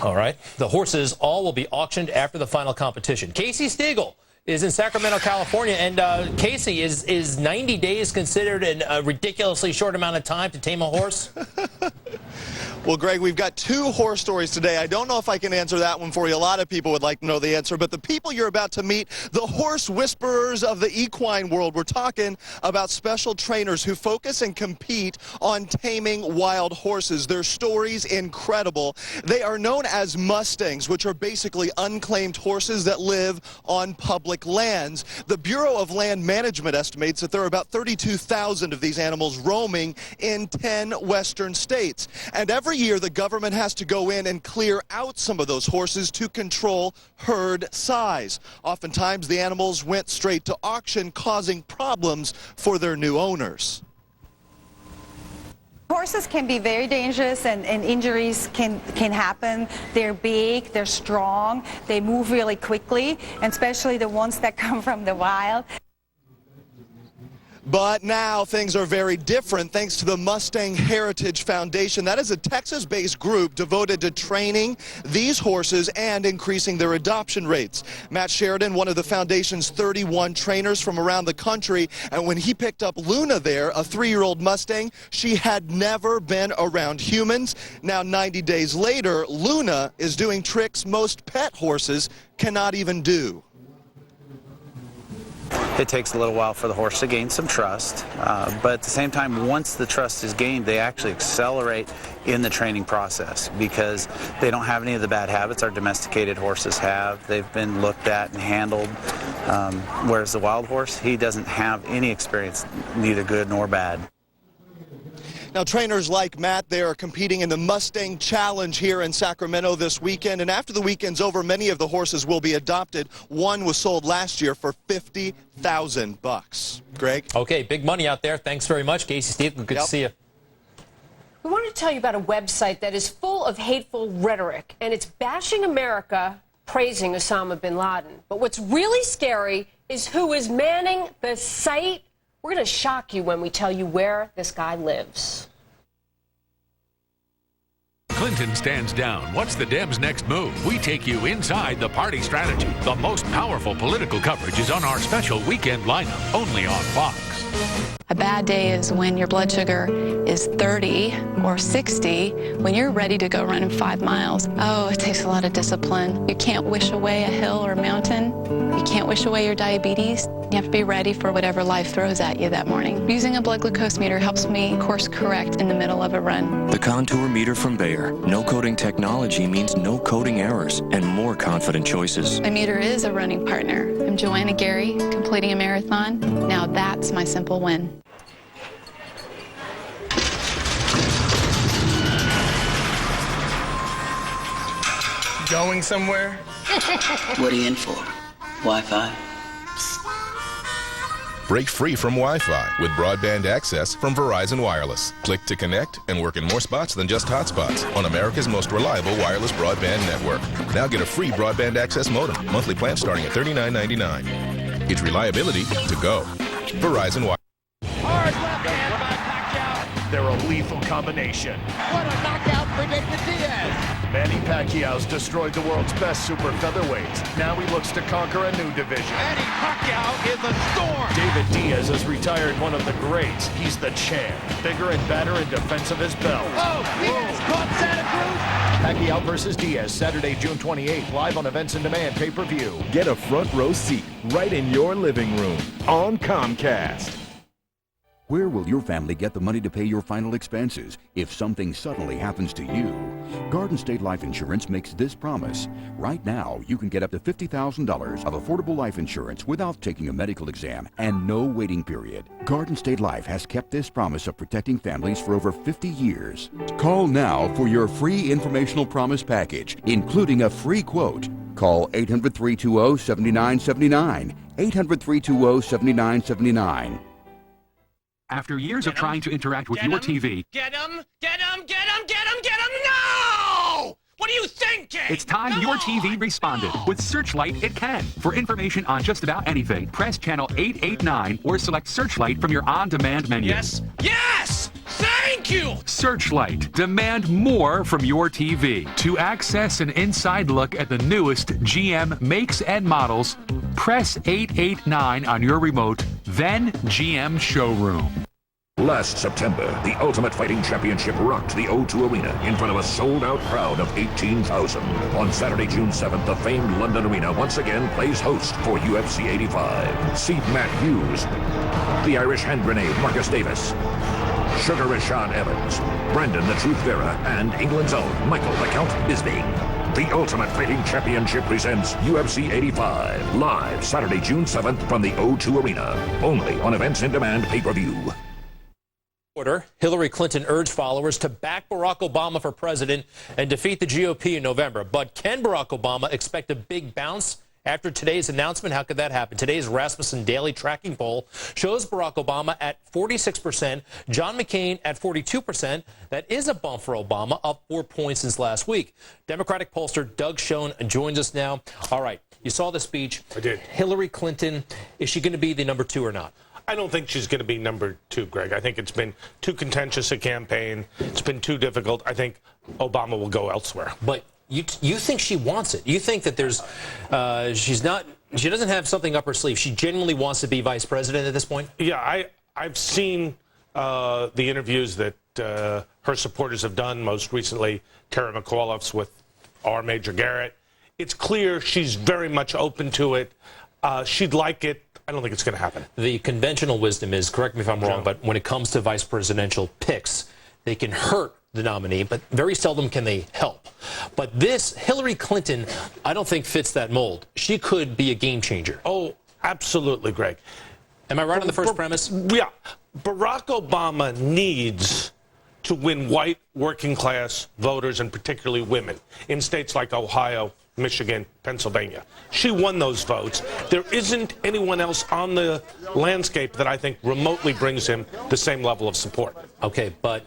All right. The horses all will be auctioned after the final competition. Casey Stiegel is in Sacramento, California. And Casey, is 90 days considered a ridiculously short amount of time to tame a horse? Well, Greg, we've got 2 horse stories today. I don't know if I can answer that one for you. A lot of people would like to know the answer, but the people you're about to meet, the horse whisperers of the equine world, we're talking about special trainers who focus and compete on taming wild horses. Their story's incredible. They are known as Mustangs, which are basically unclaimed horses that live on public lands. The Bureau of Land Management estimates that there are about 32,000 of these animals roaming in 10 western states. And every year, the government has to go in and clear out some of those horses to control herd size. Oftentimes, the animals went straight to auction, causing problems for their new owners. Horses can be very dangerous, and injuries can happen. They're big, they're strong, they move really quickly, and especially the ones that come from the wild. But now things are very different thanks to the Mustang Heritage Foundation. That is a Texas-based group devoted to training these horses and increasing their adoption rates. Matt Sheridan, one of the foundation's 31 trainers from around the country, and when he picked up Luna there, a 3-year-old Mustang, she had never been around humans. Now 90 days later, Luna is doing tricks most pet horses cannot even do. It takes a little while for the horse to gain some trust, but at the same time, once the trust is gained, they actually accelerate in the training process because they don't have any of the bad habits our domesticated horses have. They've been looked at and handled, whereas the wild horse, he doesn't have any experience, neither good nor bad. Now, trainers like Matt, they are competing in the Mustang Challenge here in Sacramento this weekend. And after the weekend's over, many of the horses will be adopted. One was sold last year for $50,000. Greg? Okay, big money out there. Thanks very much, Casey Steve. Good to see you. We wanted to tell you about a website that is full of hateful rhetoric, and it's bashing America, praising Osama bin Laden. But what's really scary is who is manning the site. We're going to shock you when we tell you where this guy lives. Clinton stands down. What's the Dems' next move? We take you inside the party strategy. The most powerful political coverage is on our special weekend lineup, only on Fox. A bad day is when your blood sugar is 30 or 60, when you're ready to go running 5 miles. Oh, it takes a lot of discipline. You can't wish away a hill or a mountain. You can't wish away your diabetes. You have to be ready for whatever life throws at you that morning. Using a blood glucose meter helps me course correct in the middle of a run. The Contour meter from Bayer. No coding technology means no coding errors and more confident choices. My meter is a running partner. I'm Joanna Gary, completing a marathon. Now that's my simple win. Going somewhere? What are you in for? Wi-Fi? Break free from Wi-Fi with broadband access from Verizon Wireless. Click to connect and work in more spots than just hotspots on America's most reliable wireless broadband network. Now get a free broadband access modem. Monthly plan starting at $39.99. It's reliability to go. Verizon Wireless. Hard left hand by Pacquiao. They're a lethal combination. What a knockout for David Diaz. Manny Pacquiao's destroyed the world's best super featherweights. Now he looks to conquer a new division. Manny Pacquiao is a storm. David Diaz has retired one of the greats. He's the champ. Bigger and better in defense of his belt. Oh, Diaz caught Santa Cruz. Pacquiao versus Diaz, Saturday, June 28th, live on Events on Demand pay-per-view. Get a front row seat right in your living room on Comcast. Where will your family get the money to pay your final expenses if something suddenly happens to you? Garden State Life Insurance makes this promise. Right now, you can get up to $50,000 of affordable life insurance without taking a medical exam and no waiting period. Garden State Life has kept this promise of protecting families for over 50 years. Call now for your free informational promise package, including a free quote. Call 800-320-7979. 800-320-7979. After years of trying to interact with your TV, Get him! Get him! Get him! Get him! Get him! No! What are you thinking? it's time your TV responded. With Searchlight, it can. For information on just about anything, press channel 889 or select Searchlight from your on-demand menu. Yes! Yes! Thank you! Searchlight. Demand more from your TV. To access an inside look at the newest GM makes and models, press 889 on your remote, then GM Showroom. Last September, the Ultimate Fighting Championship rocked the O2 Arena in front of a sold-out crowd of 18,000. On Saturday, June 7th, the famed London Arena once again plays host for UFC 85. See Matt Hughes, the Irish hand grenade Marcus Davis, Sugar Rashawn Evans, Brendan the Truth Vera, and England's own Michael the Count Bisping. The Ultimate Fighting Championship presents UFC 85, live Saturday, June 7th from the O2 Arena, only on Events in Demand pay-per-view. Hillary Clinton urged followers to back Barack Obama for president and defeat the GOP in November. But can Barack Obama expect a big bounce after today's announcement? How could that happen? Today's Rasmussen Daily tracking poll shows Barack Obama at 46%, John McCain at 42%. That is a bump for Obama, up 4 points since last week. Democratic pollster Doug Schoen joins us now. All right, you saw the speech. I did. Hillary Clinton, is she going to be the number 2 or not? I don't think she's going to be number 2, Greg. I think it's been too contentious a campaign. It's been too difficult. I think Obama will go elsewhere. But you think she wants it? You think that there's she doesn't have something up her sleeve. She genuinely wants to be vice president at this point? Yeah, I've seen the interviews that her supporters have done, most recently Tara McAuliffe's with R. Major Garrett. It's clear she's very much open to it. She'd like it. I don't think it's going to happen. The conventional wisdom is, correct me if I'm wrong, but when it comes to vice presidential picks, they can hurt the nominee, but very seldom can they help. But this, Hillary Clinton, I don't think fits that mold. She could be a game changer. Oh, absolutely, Greg. Am I right on the first premise? Yeah. Barack Obama needs to win white working class voters, and particularly women, in states like Ohio, Michigan, Pennsylvania. She won those votes. There isn't anyone else on the landscape that I think remotely brings him the same level of support. Okay, but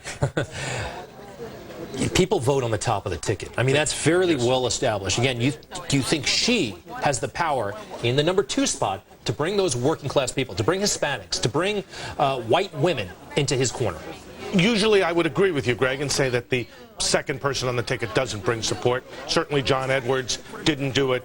people vote on the top of the ticket. I mean, that's fairly well established. Again, do you think she has the power in the number 2 spot to to bring those working class people, to bring Hispanics, to bring white women into his corner? Usually I would agree with you, Greg, and say that the second person on the ticket doesn't bring support. Certainly John Edwards didn't do it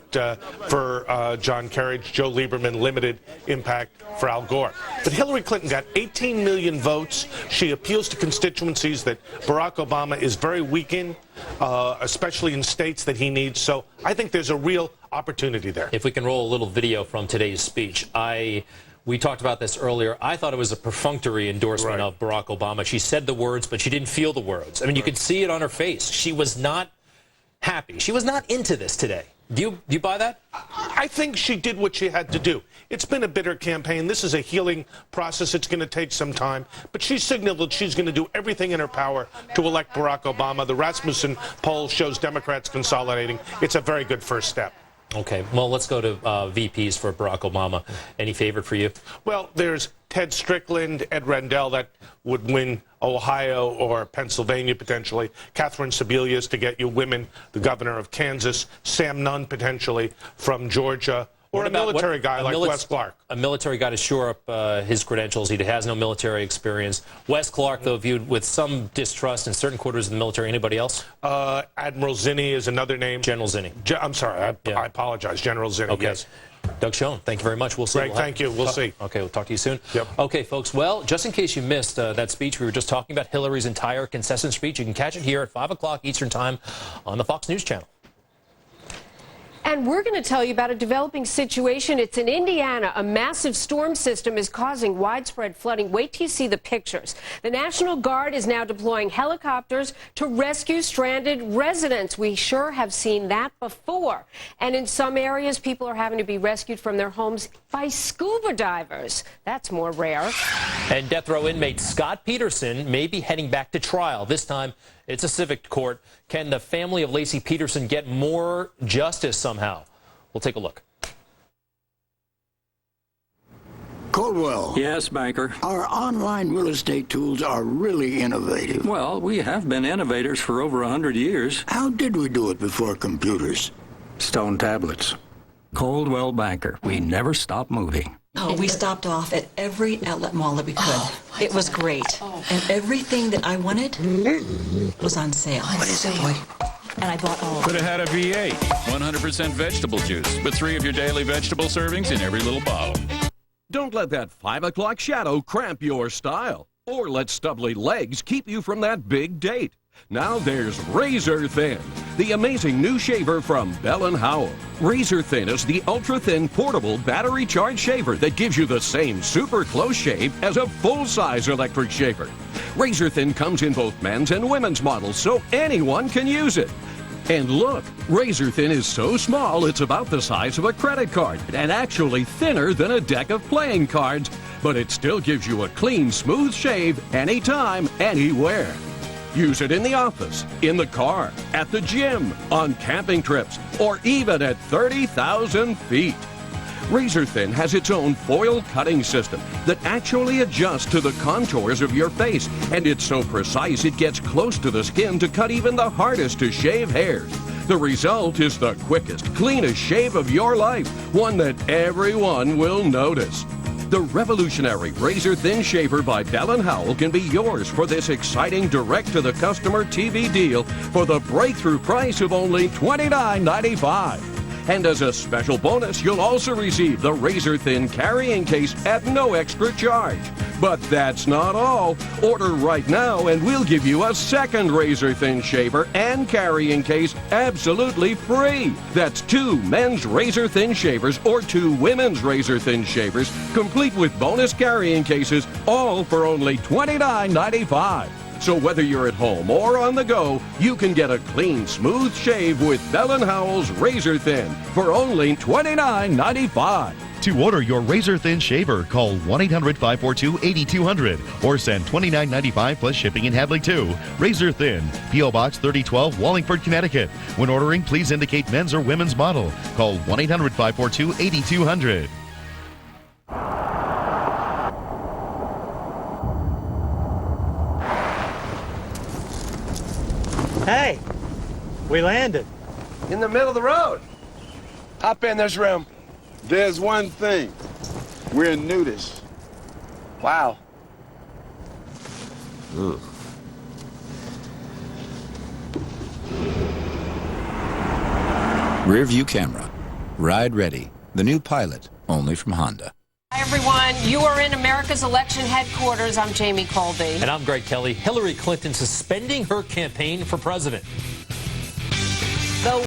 for John Kerry. Joe Lieberman, limited impact for Al Gore. But Hillary Clinton got 18 million votes. She appeals to constituencies that Barack Obama is very weak in, especially in states that he needs. So I think there's a real opportunity there. If we can roll a little video from today's speech. We talked about this earlier. I thought it was a perfunctory endorsement of Barack Obama. She said the words, but she didn't feel the words. I mean, you could see it on her face. She was not happy. She was not into this today. Do you buy that? I think she did what she had to do. It's been a bitter campaign. This is a healing process. It's going to take some time. But she signaled that she's going to do everything in her power to elect Barack Obama. The Rasmussen poll shows Democrats consolidating. It's a very good first step. Okay, well, let's go to VPs for Barack Obama. Any favorite for you? Well, there's Ted Strickland, Ed Rendell, that would win Ohio or Pennsylvania potentially. Catherine Sebelius to get you women, the governor of Kansas. Sam Nunn potentially from Georgia. Or a military guy like Wes Clark. A military guy to shore up his credentials. He has no military experience. Wes Clark, though, viewed with some distrust in certain quarters of the military. Anybody else? Admiral Zinni is another name. General Zinni. I'm sorry. I apologize. General Zinni, okay. Yes. Doug Schoen, thank you very much. We'll see. Greg, thank you. We'll see. Okay, we'll talk to you soon. Yep. Okay, folks. Well, just in case you missed that speech, we were just talking about Hillary's entire concession speech. You can catch it here at 5 o'clock Eastern Time on the Fox News Channel. And we're going to tell you about a developing situation. It's in Indiana. A massive storm system is causing widespread flooding. Wait till you see the pictures. The National Guard is now deploying helicopters to rescue stranded residents. We sure have seen that before. And in some areas, people are having to be rescued from their homes by scuba divers. That's more rare. And death row inmate Scott Peterson may be heading back to trial. This time, it's a civic court. Can the family of Laci Peterson get more justice somehow? We'll take a look. Caldwell. Yes, banker. Our online real estate tools are really innovative. Well, we have been innovators for over 100 years. How did we do it before computers? Stone tablets. Caldwell Banker. We never stop moving. Oh, we stopped off at every outlet mall that we could. It was great. And everything that I wanted was on sale. What is it, boy? And I bought all of Could it. have had a V8. 100% vegetable juice with 3 of your daily vegetable servings in every little bottle. Don't let that 5 o'clock shadow cramp your style. Or let stubbly legs keep you from that big date. Now there's Razor Thin, the amazing new shaver from Bell & Howell. Razor Thin is the ultra-thin portable battery-charged shaver that gives you the same super close shave as a full-size electric shaver. Razor Thin comes in both men's and women's models, so anyone can use it. And look, Razor Thin is so small it's about the size of a credit card and actually thinner than a deck of playing cards, but it still gives you a clean, smooth shave anytime, anywhere. Use it in the office, in the car, at the gym, on camping trips, or even at 30,000 feet. Razor Thin has its own foil cutting system that actually adjusts to the contours of your face, and it's so precise it gets close to the skin to cut even the hardest to shave hairs. The result is the quickest, cleanest shave of your life, one that everyone will notice. The revolutionary Razor Thin Shaver by Bell & Howell can be yours for this exciting direct-to-the-customer TV deal for the breakthrough price of only $29.95. And as a special bonus, you'll also receive the Razor Thin carrying case at no extra charge. But that's not all. Order right now and we'll give you a second Razor Thin shaver and carrying case absolutely free. That's 2 men's Razor Thin shavers or 2 women's Razor Thin shavers, complete with bonus carrying cases, all for only $29.95. So whether you're at home or on the go, you can get a clean, smooth shave with Bell & Howell's Razor Thin for only $29.95. To order your Razor Thin shaver, call 1-800-542-8200 or send $29.95 plus shipping and handling too. Razor Thin, P.O. Box 3012, Wallingford, Connecticut. When ordering, please indicate men's or women's model. Call 1-800-542-8200. Hey, we landed. In the middle of the road. Hop in, there's room. There's one thing. We're in nudist. Wow. Ugh. Rear view camera. Ride ready. The new Pilot, only from Honda. Hi, everyone. You are in America's election headquarters. I'm Jamie Colby. And I'm Greg Kelly. Hillary Clinton suspending her campaign for president.